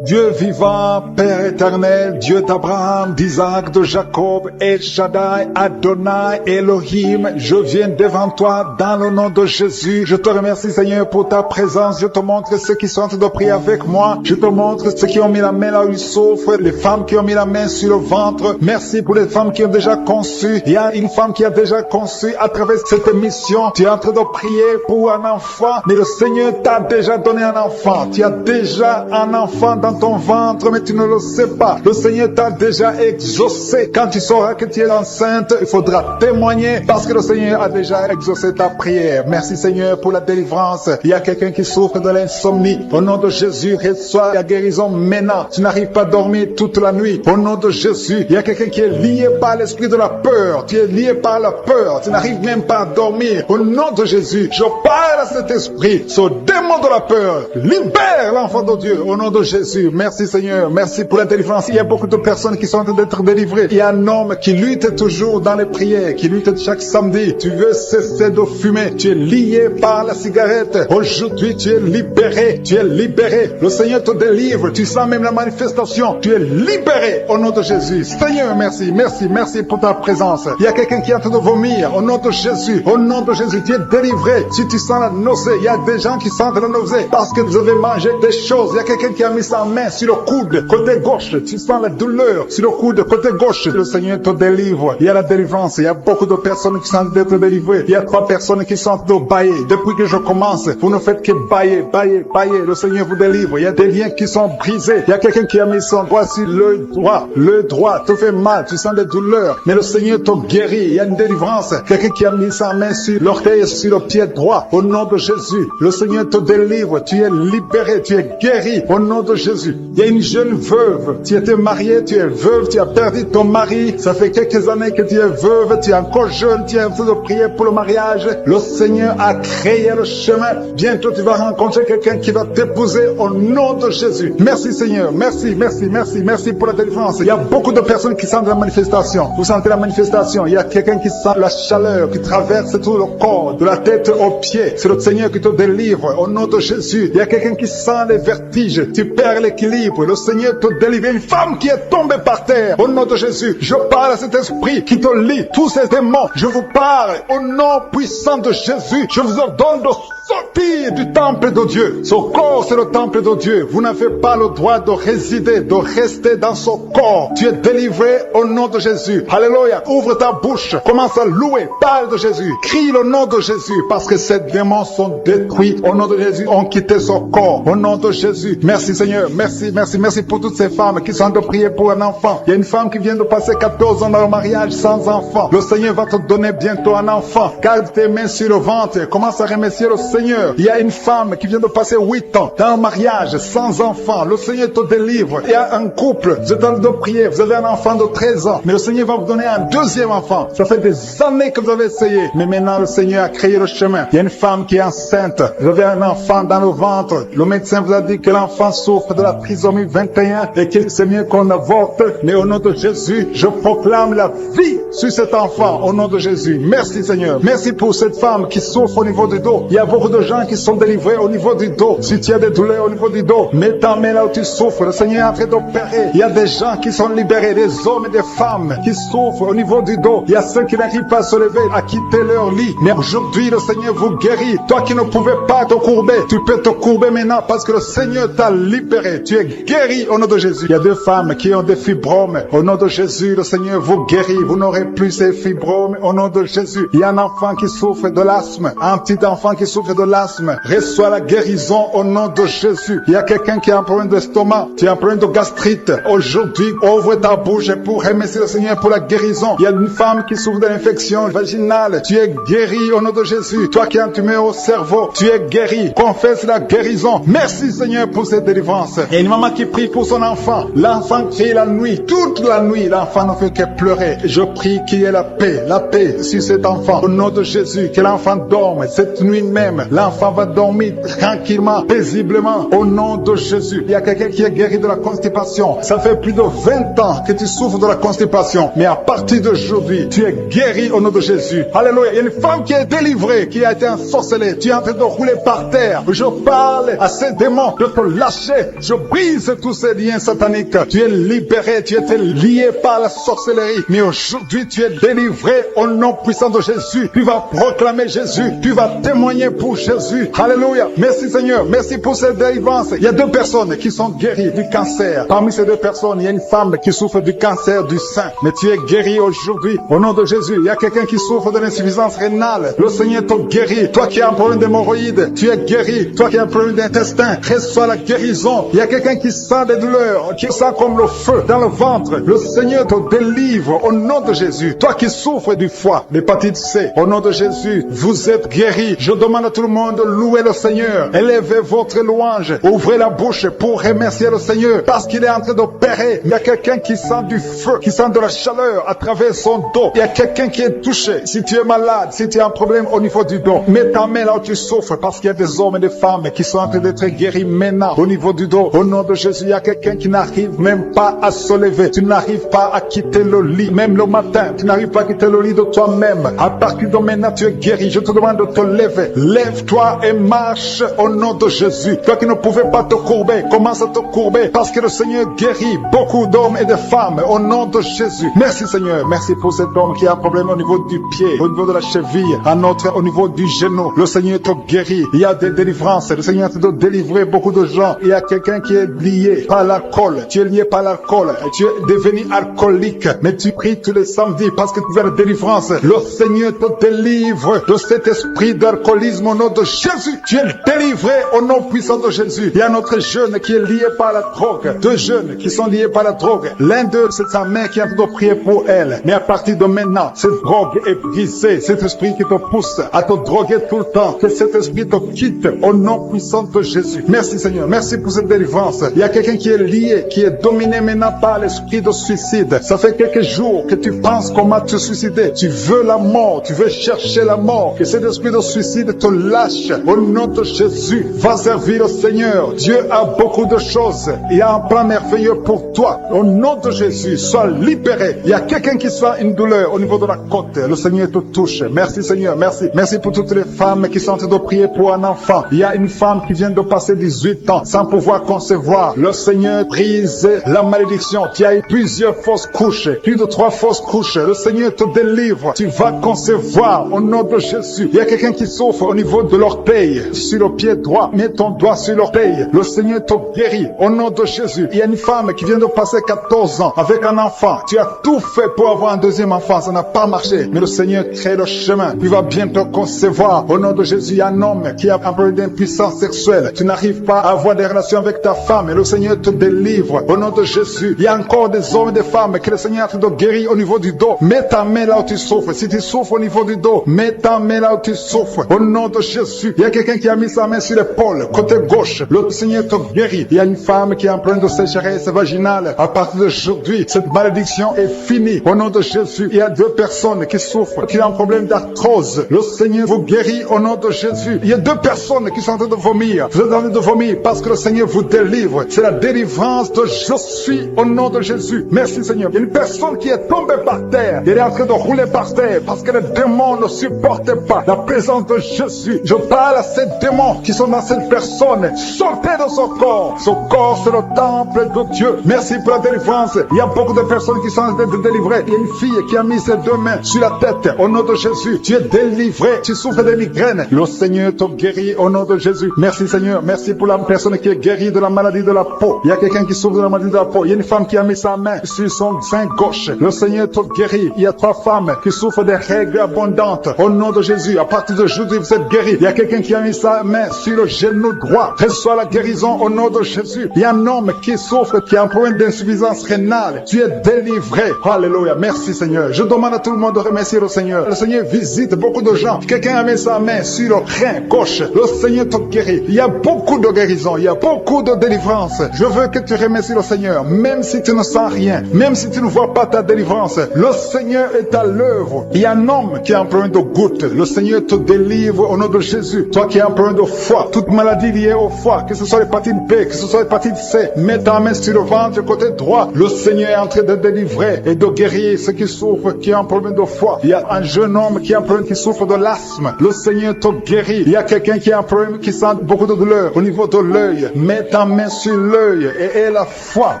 Speaker 3: Dieu vivant, Père éternel, Dieu d'Abraham, d'Isaac, de Jacob, El Shaddai, Adonai, Elohim, je viens devant toi dans le nom de Jésus. Je te remercie Seigneur pour ta présence. Je te montre ceux qui sont en train de prier avec moi. Je te montre ceux qui ont mis la main là où ils souffrent, les femmes qui ont mis la main sur le ventre. Merci pour les femmes qui ont déjà conçu. Il y a une femme qui a déjà conçu à travers cette émission. Tu es en train de prier pour un enfant, mais le Seigneur t'a déjà donné un enfant. Tu as déjà un enfant dans dans ton ventre, mais tu ne le sais pas. Le Seigneur t'a déjà exaucé. Quand tu sauras que tu es enceinte, il faudra témoigner parce que le Seigneur a déjà exaucé ta prière. Merci Seigneur pour la délivrance. Il y a quelqu'un qui souffre de l'insomnie. Au nom de Jésus, reçois la guérison maintenant. Tu n'arrives pas à dormir toute la nuit. Au nom de Jésus, il y a quelqu'un qui est lié par l'esprit de la peur. Tu es lié par la peur. Tu n'arrives même pas à dormir. Au nom de Jésus, je parle à cet esprit, ce démon de la peur. Libère l'enfant de Dieu au nom de Jésus. Merci Seigneur. Merci pour la délivrance. Il y a beaucoup de personnes qui sont en train d'être délivrées. Il y a un homme qui lutte toujours dans les prières, qui lutte chaque samedi. Tu veux cesser de fumer. Tu es lié par la cigarette. Aujourd'hui, tu es libéré. Tu es libéré. Le Seigneur te délivre. Tu sens même la manifestation. Tu es libéré au nom de Jésus. Seigneur, merci, merci, merci pour ta présence. Il y a quelqu'un qui est en train de vomir au nom de Jésus. Au nom de Jésus, tu es délivré. Si tu sens la nausée, il y a des gens qui sentent la nausée parce que vous avez mangé des choses. Il y a quelqu'un qui a mis sa main sur le coude, côté gauche. Tu sens la douleur sur le coude, côté gauche. Le Seigneur te délivre. Il y a la délivrance. Il y a beaucoup de personnes qui sont d'être délivrées. Il y a 3 personnes qui sont de bailler. Depuis que je commence, vous ne faites que bailler, bailler, bailler. Le Seigneur vous délivre. Il y a des liens qui sont brisés. Il y a quelqu'un qui a mis son doigt sur le droit. Le droit te fait mal. Tu sens des douleurs. Mais le Seigneur te guérit. Il y a une délivrance. Quelqu'un qui a mis sa main sur l'orteil et sur le pied droit. Au nom de Jésus, le Seigneur te délivre. Tu es libéré. Tu es guéri. Au nom de Jésus. Il y a une jeune veuve. Tu étais mariée. Tu es veuve. Tu as perdu ton mari. Ça fait quelques années que tu es veuve. Tu es encore jeune. Tu es en train de prier pour le mariage. Le Seigneur a créé le chemin. Bientôt, tu vas rencontrer quelqu'un qui va t'épouser au nom de Jésus. Merci Seigneur. Merci, merci, merci, merci pour la délivrance. Il y a beaucoup de personnes qui sentent la manifestation. Vous sentez la manifestation. Il y a quelqu'un qui sent la chaleur qui traverse tout le corps, de la tête aux pieds. C'est le Seigneur qui te délivre au nom de Jésus. Il y a quelqu'un qui sent les vertiges. Tu perds l'équilibre. Le Seigneur te délivre. Une femme qui est tombée par terre. Au nom de Jésus, je parle à cet esprit qui te lie. Tous ces démons, je vous parle au nom puissant de Jésus. Je vous ordonne de sortir du temple de Dieu. Ce corps, c'est le temple de Dieu. Vous n'avez pas le droit de résider, de rester dans ce corps. Tu es délivré au nom de Jésus. Alléluia. Ouvre ta bouche. Commence à louer. Parle de Jésus. Crie le nom de Jésus parce que ces démons sont détruits. Au nom de Jésus, ont quitté son corps. Au nom de Jésus. Merci Seigneur. Merci, merci, merci pour toutes ces femmes qui sont en train de prier pour un enfant. Il y a une femme qui vient de passer 14 ans dans le mariage sans enfant. Le Seigneur va te donner bientôt un enfant. Garde tes mains sur le ventre. Commence à remercier le Seigneur. Il y a une femme qui vient de passer 8 ans dans le mariage sans enfant. Le Seigneur te délivre. Il y a un couple. Vous êtes en train de prier. Vous avez un enfant de 13 ans. Mais le Seigneur va vous donner un deuxième enfant. Ça fait des années que vous avez essayé. Mais maintenant, le Seigneur a créé le chemin. Il y a une femme qui est enceinte. Vous avez un enfant dans le ventre. Le médecin vous a dit que l'enfant souffre de la trisomie 21 et que c'est mieux qu'on avorte. Mais au nom de Jésus, je proclame la vie sur cet enfant. Au nom de Jésus. Merci Seigneur. Merci pour cette femme qui souffre au niveau du dos. Il y a beaucoup de gens qui sont délivrés au niveau du dos. Si tu as des douleurs au niveau du dos, mets ta main là où tu souffres. Le Seigneur est en train d'opérer. Il y a des gens qui sont libérés, des hommes et des femmes qui souffrent au niveau du dos. Il y a ceux qui n'arrivent pas à se lever, à quitter leur lit. Mais aujourd'hui, le Seigneur vous guérit. Toi qui ne pouvais pas te courber, tu peux te courber maintenant parce que le Seigneur t'a libéré. Tu es guéri au nom de Jésus. Il y a deux femmes qui ont des fibromes. Au nom de Jésus, le Seigneur vous guérit. Vous n'aurez plus ces fibromes au nom de Jésus. Il y a un enfant qui souffre de l'asthme. Un petit enfant qui souffre de l'asthme. Reçois la guérison au nom de Jésus. Il y a quelqu'un qui a un problème d'estomac. Tu as un problème de gastrite. Aujourd'hui, ouvre ta bouche pour remercier le Seigneur pour la guérison. Il y a une femme qui souffre de l'infection vaginale. Tu es guéri au nom de Jésus. Toi qui as un tumeur au cerveau, tu es guéri. Confesse la guérison. Merci Seigneur pour cette délivrance. Il y a une maman qui prie pour son enfant. L'enfant crie la nuit. Toute la nuit, l'enfant ne fait que pleurer. Je prie qu'il y ait la paix sur cet enfant. Au nom de Jésus, que l'enfant dorme cette nuit même. L'enfant va dormir tranquillement, paisiblement, au nom de Jésus. Il y a quelqu'un qui est guéri de la constipation. Ça fait plus de 20 ans que tu souffres de la constipation. Mais à partir d'aujourd'hui, tu es guéri au nom de Jésus. Alléluia. Il y a une femme qui est délivrée, qui a été ensorcelée. Tu es en train de rouler par terre. Je parle à ces démons de te lâcher. Je brise tous ces liens sataniques. Tu es libéré, tu étais lié par la sorcellerie. Mais aujourd'hui, Aujourd'hui, tu es délivré au nom puissant de Jésus. Tu vas proclamer Jésus. Tu vas témoigner pour Jésus. Alléluia. Merci Seigneur. Merci pour cette délivrance. Il y a 2 personnes qui sont guéries du cancer. Parmi ces 2 personnes, il y a une femme qui souffre du cancer du sein. Mais tu es guéri aujourd'hui au nom de Jésus. Il y a quelqu'un qui souffre de l'insuffisance rénale. Le Seigneur te guérit. Toi qui as un problème d'hémorroïdes, tu es guéri. Toi qui as un problème d'intestin, reçois la guérison. Il y a quelqu'un qui sent des douleurs, qui sent comme le feu dans le ventre. Le Seigneur te délivre au nom de Jésus. Toi qui souffres du foie, l'hépatite C, au nom de Jésus, vous êtes guéri. Je demande à tout le monde de louer le Seigneur. Élevez votre louange. Ouvrez la bouche pour remercier le Seigneur parce qu'il est en train d'opérer. Il y a quelqu'un qui sent du feu, qui sent de la chaleur à travers son dos. Il y a quelqu'un qui est touché. Si tu es malade, si tu as un problème au niveau du dos, mets ta main là où tu souffres parce qu'il y a des hommes et des femmes qui sont en train d'être guéris maintenant au niveau du dos. Au nom de Jésus, il y a quelqu'un qui n'arrive même pas à se lever. Tu n'arrives pas à quitter le lit. Même le matin, tu n'arrives pas à quitter le lit de toi-même. À partir de maintenant, tu es guéri. Je te demande de te lever. Lève-toi et marche au nom de Jésus. Toi qui ne pouvais pas te courber, commence à te courber parce que le Seigneur guérit beaucoup d'hommes et de femmes au nom de Jésus. Merci Seigneur. Merci pour cet homme qui a un problème au niveau du pied, au niveau de la cheville, un autre au niveau du genou. Le Seigneur te guérit. Il y a des délivrances. Le Seigneur te délivrer beaucoup de gens. Il y a quelqu'un qui est lié par l'alcool. Tu es lié par l'alcool. Tu es devenu alcoolique. Mais tu pries tous les samedis parce que tu veux la délivrance. Le Seigneur te délivre de cet esprit d'alcoolisme au nom de Jésus. Tu es délivré au nom puissant de Jésus. Il y a notre jeune qui est lié par la drogue. 2 jeunes qui sont liés par la drogue. L'un d'eux, c'est sa mère qui est en train de prier pour elle. Mais à partir de maintenant, cette drogue est brisée. Cet esprit qui te pousse à te droguer tout le temps. Que cet esprit te quitte au nom puissant de Jésus. Merci Seigneur. Merci pour cette délivrance. Il y a quelqu'un qui est lié, qui est dominé maintenant par l'esprit de suicide. Ça fait quelques jours que tu penses comment te suicider. Tu veux la mort. Tu veux chercher la mort. Que cet esprit de suicide te lâche au nom de Jésus. Va servir le Seigneur. Dieu a beaucoup de choses. Il y a un plan merveilleux pour toi. Au nom de Jésus, sois libéré. Il y a quelqu'un qui sent une douleur au niveau de la côte. Le Seigneur te touche. Merci Seigneur. Merci. Merci pour toutes les femmes qui sont en train de prier pour un enfant. Il y a une femme qui vient de passer 18 ans sans pouvoir concevoir. Le Seigneur brise la malédiction. Tu as eu plusieurs fausses couches. Plus de 3 fausses couches. Le Seigneur te délivre. Tu vas concevoir au nom de Jésus. Il y a quelqu'un qui souffre au niveau de l'orteil. Sur le pied droit. Mets ton doigt sur l'orteil. Le Seigneur te guérit au nom de Jésus. Il y a une femme qui vient de passer 14 ans avec un enfant. Tu as tout fait pour avoir un deuxième enfant. Ça n'a pas marché. Mais le Seigneur crée le chemin. Tu vas bientôt concevoir. Au nom de Jésus, il y a un homme qui a un problème d'impuissance sexuelle. Tu n'arrives pas à avoir des relations avec ta femme. Et le Seigneur te délivre. Au nom de Jésus, il y a encore des hommes et des femmes que le Seigneur a fait de guérir au niveau du dos. Mets ta main là où tu souffres. Si tu souffres au niveau du dos, mets ta main là où tu souffres. Au nom de Jésus, il y a quelqu'un qui a mis sa main sur l'épaule, côté gauche. Le Seigneur te guérit. Il y a une femme qui a un problème de sécheresse vaginale. À partir d'aujourd'hui, cette malédiction est finie. Au nom de Jésus, il y a 2 personnes qui souffrent, qui ont un problème d'arthrose. Le Seigneur vous guérit au nom de Jésus. Il y a 2 personnes qui sont en train de vomir. Vous êtes en train de vomir parce que le Seigneur vous délivre. C'est la délivrance de je suis au nom de Jésus. Merci Seigneur. Il y a une personne qui est tombée par terre. Elle est en train de rouler par terre parce que les démons ne supportent pas la présence de Jésus. Je parle à ces démons qui sont dans cette personne. Sortez de son corps. Son corps, c'est le temple de Dieu. Merci pour la délivrance. Il y a beaucoup de personnes qui sont en train de délivrer. Il y a une fille qui a mis ses 2 mains sur la tête. Au nom de Jésus, tu es délivré. Tu souffres de migraines. Le Seigneur te guérit au nom de Jésus. Merci Seigneur. Merci pour la personne qui est guérie de la maladie de la peau. Il y a quelqu'un qui souffre de la maladie de la peau. Il y a une femme qui a mis sa main sur son sein gauche. Le Seigneur te guérit. Il y a 3 femmes qui souffrent des règles abondantes. Au nom de Jésus, à partir d'aujourd'hui, vous êtes guéris. Il y a quelqu'un qui a mis sa main sur le genou droit. Reçois la guérison au nom de Jésus. Il y a un homme qui souffre, qui a un problème d'insuffisance rénale. Tu es délivré. Alléluia. Merci Seigneur. Je demande à tout le monde de remercier le Seigneur. Le Seigneur visite beaucoup de gens. Quelqu'un a mis sa main sur le rein gauche. Le Seigneur te guérit. Il y a beaucoup de guérison. Il y a beaucoup de délivrance. Je veux que tu remercies le Seigneur. Même si tu ne sens rien. Même si tu ne vois pas ta délivrance. Le Seigneur est à l'œuvre. Il y a un homme qui a un problème de goutte. Le Seigneur te délivre au nom de Jésus. Toi qui as un problème de foie. Toute maladie liée au foie. Que ce soit l'hépatite B. Que ce soit l'hépatite C. Mets ta main sur le ventre côté droit. Le Seigneur est en train de délivrer et de guérir ceux qui souffrent, qui ont un problème de foie. Il y a un jeune homme qui a un problème, qui souffre de l'asthme. Le Seigneur te guérit. Il y a quelqu'un qui a un problème, qui sent beaucoup de douleur au niveau de l'œil. Mets ta main sur l'œil et aie la foi.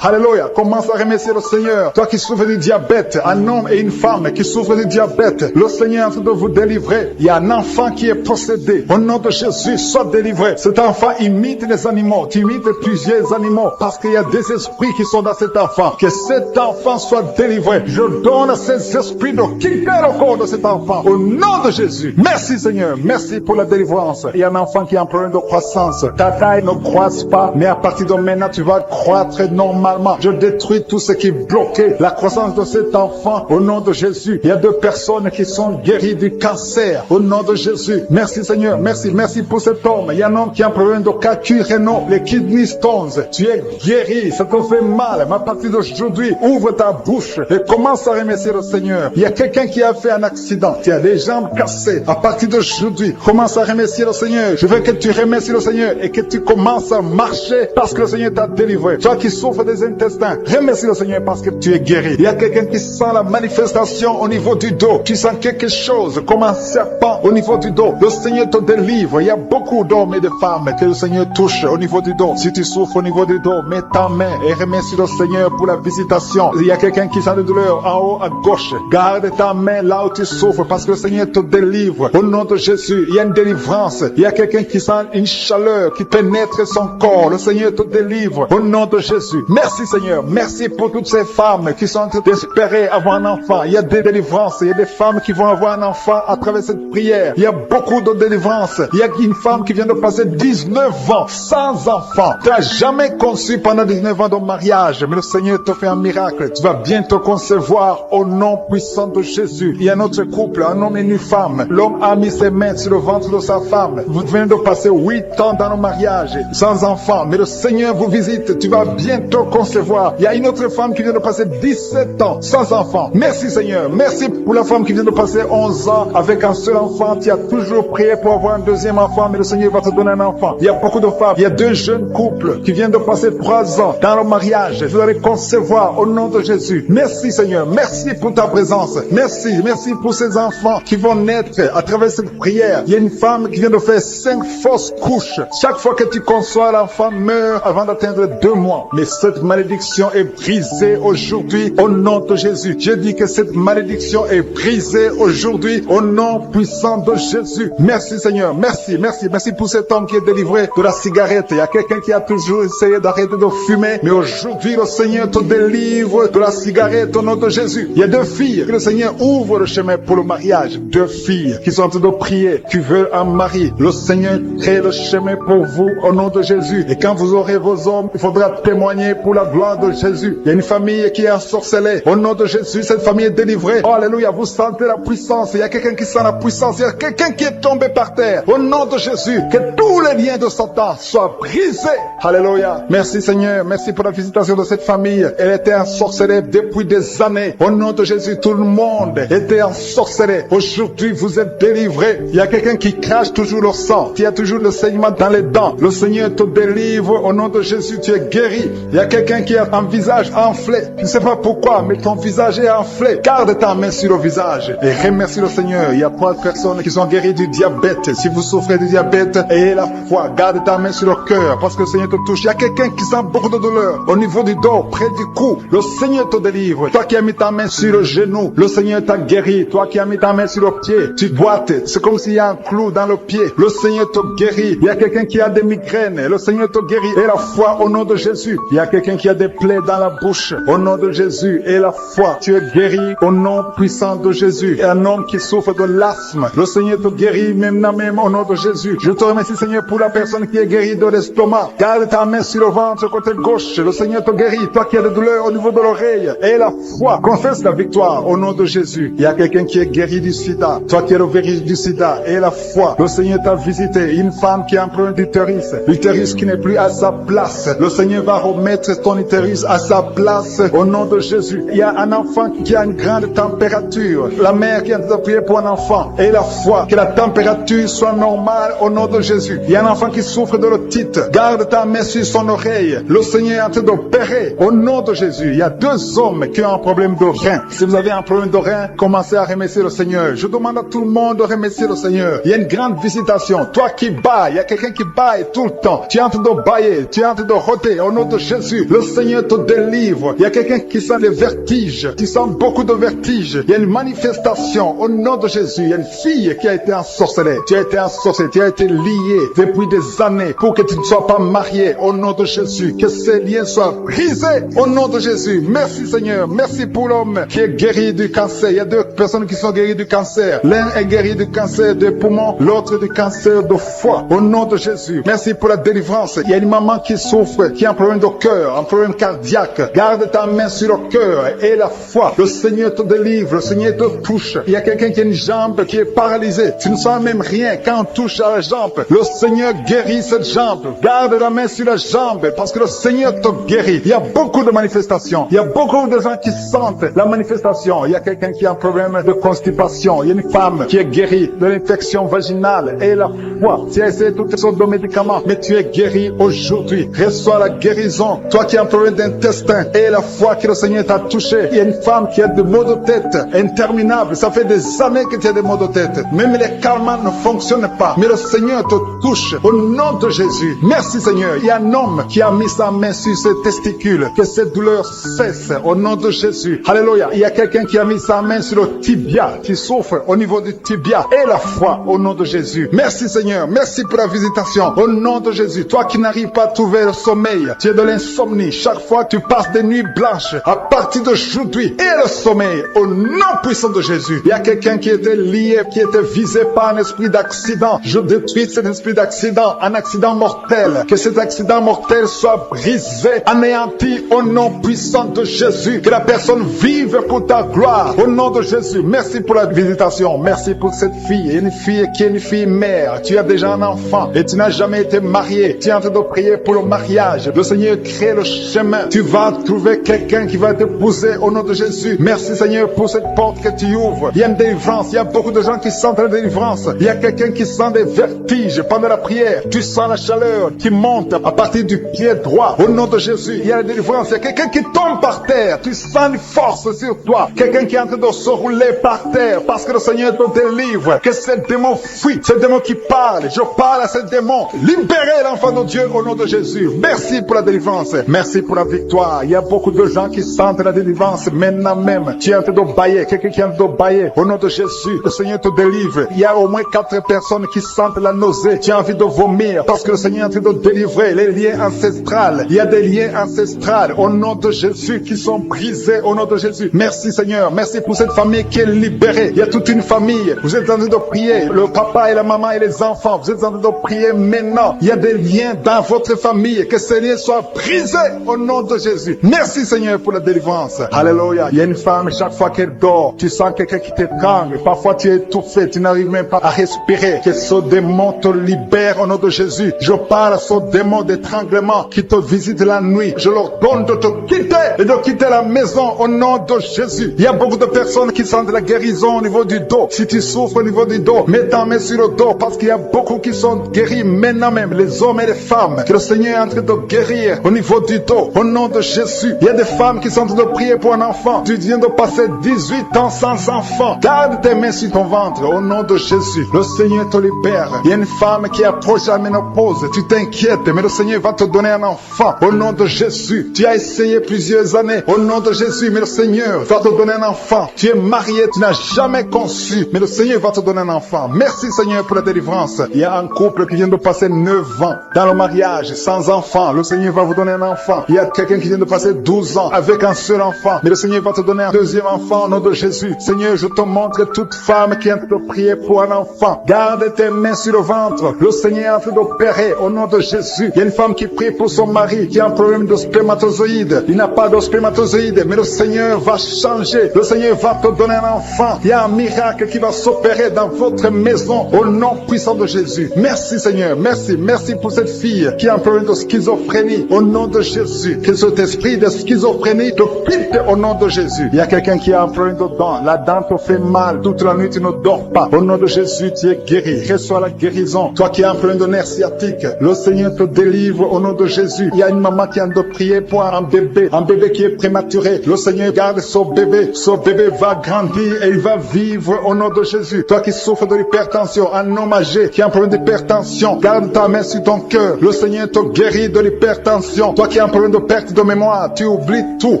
Speaker 3: Alléluia. Commence à remercier le Seigneur. Toi qui souffres du diabète, un un homme et une femme qui souffrent du diabète. Le Seigneur est en train de vous délivrer. Il y a un enfant qui est possédé. Au nom de Jésus, sois délivré. Cet enfant imite les animaux. Tu imites plusieurs animaux parce qu'il y a des esprits qui sont dans cet enfant. Que cet enfant soit délivré. Je donne à ces esprits de quitter le corps de cet enfant. Au nom de Jésus. Merci Seigneur. Merci pour la délivrance. Il y a un enfant qui a un problème de croissance. Ta taille ne croisse pas, mais à partir de maintenant, tu vas croître normalement. Je détruis tout ce qui bloquait la croissance de cet enfant. Au nom de Jésus. Il y a 2 personnes qui sont guéries du cancer. Au nom de Jésus. Merci Seigneur. Merci pour cet homme. Il y a un homme qui a un problème de calcul rénal, les kidney stones. Tu es guéri. Ça te fait mal. Mais à partir d'aujourd'hui, ouvre ta bouche et commence à remercier le Seigneur. Il y a quelqu'un qui a fait un accident. Tu as les jambes cassées. À partir d'aujourd'hui, commence à remercier le Seigneur. Je veux que tu remercies le Seigneur et que tu commences à marcher parce que le Seigneur t'a délivré. Toi qui souffres des intestins, remercie le Seigneur parce que tu es guéri. Il y a quelqu'un qui sent la manifestation au niveau du dos. Tu sens quelque chose comme un serpent au niveau du dos. Le Seigneur te délivre. Il y a beaucoup d'hommes et de femmes que le Seigneur touche au niveau du dos. Si tu souffres au niveau du dos, mets ta main et remercie le Seigneur pour la visitation. Il y a quelqu'un qui sent de douleur en haut à gauche. Garde ta main là où tu souffres parce que le Seigneur te délivre. Au nom de Jésus, il y a une délivrance. Il y a quelqu'un qui sent une chaleur qui pénètre son corps. Le Seigneur te délivre. Au nom de Jésus. Merci Seigneur. Merci pour toutes ces femmes qui sont en train d'espérer avoir un enfant. Il y a des délivrances. Il y a des femmes qui vont avoir un enfant à travers cette prière. Il y a beaucoup de délivrances. Il y a une femme qui vient de passer 19 ans sans enfant. Tu n'as jamais conçu pendant 19 ans de mariage. Mais le Seigneur te fait un miracle. Tu vas bientôt concevoir au nom puissant de Jésus. Il y a un autre couple, un homme et une femme. L'homme a mis ses mains sur le ventre de sa femme. Vous venez de passer 8 ans dans le mariage sans enfant. Mais le Seigneur vous visite. Tu vas bientôt concevoir. Il y a une autre femme qui vient de passer 17 ans sans enfant. Merci Seigneur. Merci pour la femme qui vient de passer 11 ans avec un seul enfant. Tu as toujours prié pour avoir un deuxième enfant, mais le Seigneur va te donner un enfant. Il y a beaucoup de femmes. Il y a 2 jeunes couples qui viennent de passer 3 ans dans le mariage. Vous allez concevoir au nom de Jésus. Merci Seigneur. Merci pour ta présence. Merci pour ces enfants qui vont naître à travers cette prière. Il y a une femme qui vient de faire 5 fausses couches. Chaque fois que tu conçois, l'enfant meurt avant d'atteindre 2 mois. Mais cette malédiction est brisée aujourd'hui au nom de Jésus. Je dis que cette malédiction est brisée aujourd'hui au nom puissant de Jésus. Merci Seigneur. Merci pour cet homme qui est délivré de la cigarette. Il y a quelqu'un qui a toujours essayé d'arrêter de fumer. Mais aujourd'hui, le Seigneur te délivre de la cigarette au nom de Jésus. Il y a 2 filles que le Seigneur ouvre le chemin pour le mariage. 2 filles qui sont en train de prier, qui veulent un mari. Le Seigneur crée le chemin pour vous au nom de Jésus. Et quand vous aurez vos hommes, il faudra témoigner pour la gloire de Jésus. Il y a une famille qui est ensorcelée. Au nom de Jésus, cette famille est délivrée. Oh, alléluia, vous sentez la puissance. Il y a quelqu'un qui sent la puissance. Il y a quelqu'un qui est tombé par terre. Au nom de Jésus, que tous les liens de Satan soient brisés. Alléluia. Merci Seigneur. Merci pour la visitation de cette famille. Elle était ensorcelée depuis des années. Au nom de Jésus, tout le monde était ensorcelé. Aujourd'hui, vous êtes délivrés. Il y a quelqu'un qui crache toujours le sang. Il y a toujours le saignement dans les dents. Le Seigneur te délivre. Au nom de Jésus, tu es guéri. Il y a quelqu'un qui a un visage enflé. Je ne sais pas pourquoi, mais ton visage est enflé. Garde ta main sur le visage et remercie le Seigneur. Il y a 3 personnes qui sont guéries du diabète. Si vous souffrez du diabète, ayez la foi. Garde ta main sur le cœur parce que le Seigneur te touche. Il y a quelqu'un qui sent beaucoup de douleur au niveau du dos, près du cou. Le Seigneur te délivre. Toi qui as mis ta main sur le genou, le Seigneur t'a guéri. Toi qui as mis ta main sur le pied, tu boites. C'est comme s'il y a un clou dans le pied. Le Seigneur te guérit. Il y a quelqu'un qui a des migraines. Le Seigneur te guérit. Et la foi au nom de Jésus. Il y a quelqu'un qui a des plaies dans la bouche. Au nom de Jésus. Et la foi. Tu es guéri au nom puissant de Jésus. Et un homme qui souffre de l'asthme. Le Seigneur te guérit même au nom de Jésus. Je te remercie Seigneur pour la personne qui est guérie de l'estomac. Garde ta main sur le ventre côté gauche. Le Seigneur te guérit. Toi qui as des douleurs au niveau de l'oreille. Et la foi. Confesse la victoire au nom de Jésus. Il y a quelqu'un qui est guéri du sida. Toi qui es le virus du sida. Et la foi. Le Seigneur t'a visité. Une femme qui a un problème d'utérus. L'utérus qui n'est plus à sa place. Le Seigneur va remettre ton utérus à sa place au nom de Jésus. Il y a un enfant qui a une grande température. La mère qui a prié pour un enfant. Et la foi. Que la température soit normale au nom de Jésus. Il y a un enfant qui souffre de l'otite. Garde ta main sur son oreille. Le Seigneur est en train d'opérer au nom de Jésus. Il y a 2 hommes qui ont un problème de rein. Si vous avez un problème de rein, commencez à remercier le Seigneur. Je demande à tout le monde de remercier le Seigneur. Il y a une grande visitation. Toi qui bailles, il y a quelqu'un qui baille tout le temps. Tu es en train de bailler, tu es en train de rôter au nom de Jésus. Le Seigneur te délivre. Il y a quelqu'un qui sent les vertiges. Tu sens beaucoup de vertige. Il y a une manifestation au nom de Jésus. Il y a une fille qui a été ensorcelée. Tu as été ensorcelée, tu as été liée depuis des années pour que tu ne sois pas marié au nom de Jésus. Que ces liens soient brisés au nom de Jésus. Merci Seigneur. Merci pour l'homme qui est guéri du cancer. Il y a deux personnes qui sont guéries du cancer. L'un est guéri du cancer des poumons, l'autre du cancer de foie. Au nom de Jésus. Merci pour la délivrance. Il y a une maman qui souffre, qui a un problème de cœur, un problème cardiaque. Garde ta main sur le cœur et la foi. Le Seigneur te délivre, le Seigneur te touche. Il y a quelqu'un qui a une jambe qui est paralysée. Tu ne sens même rien quand on touche à la jambe. Le Seigneur guérit cette jambe. Garde la main sur la jambe parce que le Seigneur te guérit. Il y a beaucoup de manifestations. Il y a beaucoup de gens qui sentent la manifestation. Il y a quelqu'un qui a un problème de constipation. Il y a une femme qui est guérie de l'infection vaginale et la foi. Tu as essayé toutes sortes de médicaments, mais tu es guéri aujourd'hui. Reçois la guérison. Toi qui as un problème d'intestin et la foi que le Seigneur t'a touché. Il y a une femme qui a des maux de tête interminables. Ça fait des années que tu as des maux de tête. Même les calmants ne fonctionnent pas. Mais le Seigneur te touche au nom de Jésus. Merci Seigneur. Il y a un homme qui a mis sa main sur ses testicules. Que cette douleur cesse au nom de Jésus. Alléluia. Il y a quelqu'un qui a mis sa main sur le tibia, qui souffre au niveau du tibia et la foi au nom de Jésus. Merci Seigneur. Merci pour la visitation au nom de Jésus. Toi qui n'arrives pas à trouver le sommeil, tu es de l'insomnie. Chaque fois tu passes des nuits blanches. À partir d'aujourd'hui, et le sommeil au nom puissant de Jésus. Il y a quelqu'un qui était lié, qui était visé par un esprit d'accident. Je détruis cet esprit d'accident, un accident mortel. Que cet accident mortel soit brisé, anéanti au nom puissant de Jésus. Que la personne vive pour ta gloire au nom de Jésus. Merci pour la visitation. Merci pour cette fille. Une fille qui est une fille mère. Tu as déjà un enfant et tu n'as jamais été marié. Tu es en train de prier pour le mariage. Le Seigneur crée le chemin. Tu vas trouver quelqu'un qui va t'épouser au nom de Jésus. Merci Seigneur pour cette porte que tu ouvres. Il y a une délivrance. Il y a beaucoup de gens qui sentent la délivrance. Il y a quelqu'un qui sent des vertiges pendant la prière. Tu sens la chaleur qui monte à partir du pied droit. Au nom de Jésus, il y a la délivrance. Il y a quelqu'un qui tombe par terre. Tu sens une force sur toi. Quelqu'un qui est en train de se rouler par terre parce que le Seigneur te délivre. Que ce démon fuit. Ce démon qui parle. Je parle à ce démon. Libérez l'enfant de Dieu au nom de Jésus. Merci pour la délivrance. Merci pour la victoire. Il y a beaucoup de gens qui sentent la délivrance maintenant même. Tu es en train de bailler. Quelqu'un qui est en train de bailler. Au nom de Jésus, le Seigneur te délivre. Il y a au moins 4 personnes qui sentent la nausée. Tu as envie de vomir parce que le Seigneur est en train de délivrer les liens ancestrales. Il y a des liens ancestrales au nom de Jésus qui sont brisés au nom de Jésus. Merci Seigneur. Merci pour cette famille qui est libérée. Il y a toute une famille. Vous êtes en train de prier. Le papa et la maman et les enfants. Vous êtes en train de prier maintenant. Il y a des liens dans votre famille. Que ces liens soient brisés au nom de Jésus. Merci Seigneur pour la délivrance. Alléluia. Il y a une femme, chaque fois qu'elle dort, tu sens quelqu'un qui t'étrangle. Parfois tu es étouffé, tu n'arrives même pas à respirer. Que ce démon te libère au nom de Jésus. Je parle à ce démon d'étranglement qui te visite la nuit. Je leur donne de te quitter et de quitter la maison au nom de Jésus. Il y a beaucoup de personnes qui sentent la guérison au niveau du dos. Si tu souffres au niveau du dos, mets ta main sur le dos parce qu'il y a beaucoup qui sont guéris maintenant même, les hommes et les femmes. Que le Seigneur est en train de guérir au niveau du dos au nom de Jésus. Il y a des femmes qui sont en train de prier pour un enfant. Tu viens de passer 18 ans sans enfant. Garde tes mains sur ton ventre au nom de Jésus. Le Seigneur te libère. Il y a une femme qui approche la ménopause. Tu t'inquiètes, mais le Seigneur va te donner un enfant au nom de Jésus. Tu as essayé plusieurs années au nom de Jésus, mais le Seigneur va te donner un enfant. Tu es marié, tu n'as jamais conçu, mais le Seigneur va te donner un enfant. Merci Seigneur pour la délivrance. Il y a un couple qui vient de passer 9 ans dans le mariage sans enfant. Le Seigneur va vous donner un enfant. Il y a quelqu'un qui vient de passer 12 ans avec un seul enfant, mais le Seigneur va te donner un deuxième enfant au nom de Jésus. Seigneur, je te montre toute femme qui est en train de prier pour un enfant. Garde tes mains sur le ventre. Le Seigneur est en train d'opérer au nom de Jésus. Il y a une femme qui prie pour son mari qui a un problème de spermatozoïde. Il n'a pas de spermatozoïde, mais le Seigneur va changer. Le Seigneur va te donner un enfant. Il y a un miracle qui va s'opérer dans votre maison au nom puissant de Jésus. Merci Seigneur. Merci. Merci pour cette fille qui a un problème de schizophrénie au nom de Jésus. Que cet esprit de schizophrénie te quitte au nom de Jésus. Il y a quelqu'un qui a un problème de dent. La dent te fait mal. Toute la nuit tu ne dors pas. Au nom de Jésus, tu es guéri. Reçois la guérison. Toi qui as un problème de nerf sciatique, le Seigneur te délivre au nom de Jésus. Il y a une maman qui a de prier pour un bébé qui est prématuré. Le Seigneur garde son bébé. Ce bébé va grandir et il va vivre au nom de Jésus. Toi qui souffres de l'hypertension, un homme âgé qui a un problème d'hypertension, garde ta main sur ton cœur. Le Seigneur te guérit de l'hypertension. Toi qui as un problème de perte de mémoire, tu oublies tout.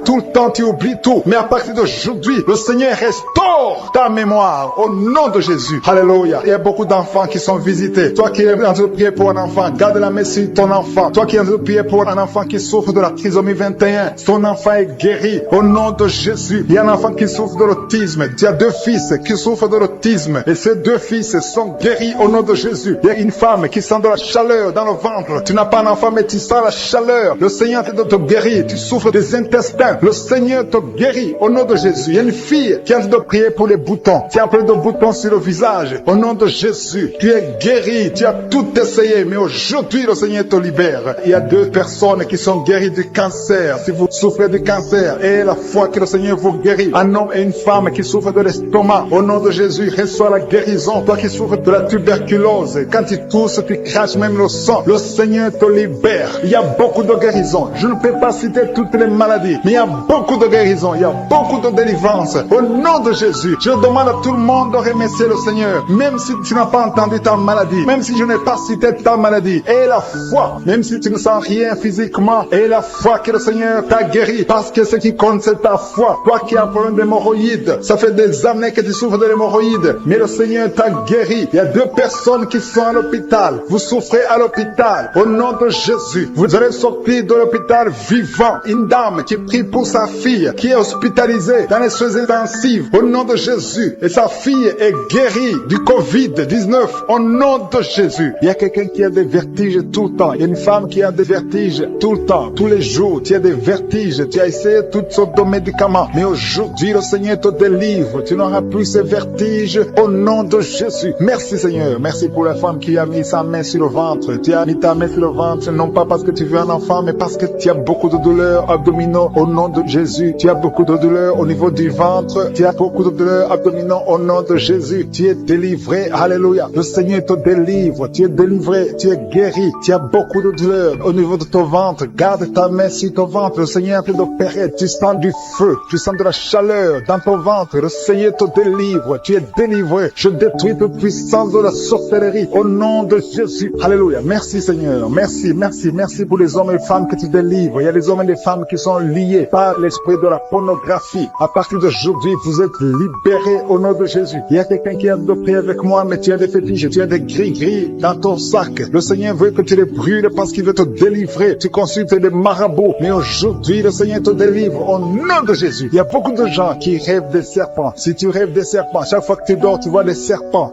Speaker 3: Tout le temps tu oublies tout. tout. Mais à partir d'aujourd'hui, le Seigneur restaure ta mémoire au nom de Jésus. Alléluia. Il y a beaucoup d'enfants qui sont visités. Toi qui es en train de prier pour un enfant, garde la main sur ton enfant. Toi qui es en train de prier pour un enfant qui souffre de la trisomie 21, ton enfant est guéri au nom de Jésus. Il y a un enfant qui souffre de l'autisme. Tu as 2 fils qui souffrent de l'autisme et ces 2 fils sont guéris au nom de Jésus. Il y a une femme qui sent de la chaleur dans le ventre. Tu n'as pas un enfant mais tu sens la chaleur. Le Seigneur te guérit. Tu souffres des intestins. Le Seigneur te guérit au nom de Jésus. Il y a une fille qui est en train de prier pour les boutons. Tu as plein de boutons sur le visage. Au nom de Jésus, tu es guéri. Tu as tout essayé mais aujourd'hui le Seigneur te libère. Il y a 2 personnes qui sont guéries du cancer. Si vous souffrez du cancer et la foi que le Seigneur vous guérit. Un homme et une femme qui souffrent de l'estomac. Au nom de Jésus, reçois la guérison. Toi qui souffres de la tuberculose, quand tu tousses, tu craches même le sang. Le Seigneur te libère. Il y a beaucoup de guérisons. Je ne peux pas citer toutes les maladies, mais il y a beaucoup de guérisons. Il y a beaucoup de délivrance. Au nom de Jésus, je demande à tout le monde de remercier le Seigneur. Même si tu n'as pas entendu ta maladie, même si je n'ai pas cité ta maladie, et la foi, même si tu ne sens rien physiquement, et la foi que le Seigneur t'a guéri, parce que ce qui compte c'est ta foi. Toi qui as un problème d'hémorroïdes, ça fait des années que tu souffres de l'hémorroïde, mais le Seigneur t'a guéri. Il y a 2 personnes qui sont à l'hôpital. Vous souffrez à l'hôpital. Au nom de Jésus, vous allez sortir de l'hôpital vivant. Une dame qui prie pour sa fille, qui est hospitalisée dans les soins intensifs. Au nom de Jésus. Et sa fille est guérie du Covid-19. Au nom de Jésus. Il y a quelqu'un qui a des vertiges tout le temps. Il y a une femme qui a des vertiges tout le temps. Tous les jours, tu as des vertiges. Tu as essayé toutes sortes de médicaments. Mais aujourd'hui, le Seigneur te délivre. Tu n'auras plus ces vertiges. Au nom de Jésus. Merci Seigneur. Merci pour la femme qui a mis sa main sur le ventre. Tu as mis ta main sur le ventre, non pas parce que tu veux un enfant, mais parce que tu as beaucoup de douleurs abdominaux au nom de Jésus. Tu as beaucoup de douleurs au niveau du ventre. Tu as beaucoup de douleurs abdominaux au nom de Jésus. Tu es délivré. Alléluia. Le Seigneur te délivre. Tu es délivré. Tu es guéri. Tu as beaucoup de douleurs au niveau de ton ventre. Garde ta main sur ton ventre. Le Seigneur est en train d'opérer. Tu sens du feu. Tu sens de la chaleur dans ton ventre. Le Seigneur te délivre. Tu es délivré. Je détruis toute puissance de la sorcellerie au nom de Jésus. Alléluia. Merci Seigneur. Merci, merci, merci pour les hommes et les femmes que tu délivres. Il y a des hommes et des femmes qui sont liés par l'esprit de la pornographie. À partir d'aujourd'hui, vous êtes libérés au nom de Jésus. Il y a quelqu'un qui a de prier avec moi, mais tu as des fétiches, tu as des gris-gris dans ton sac. Le Seigneur veut que tu les brûles parce qu'il veut te délivrer. Tu consultes des marabouts, mais aujourd'hui, le Seigneur te délivre au nom de Jésus. Il y a beaucoup de gens qui rêvent des serpents. Si tu rêves des serpents, chaque fois que tu dors, tu vois des serpents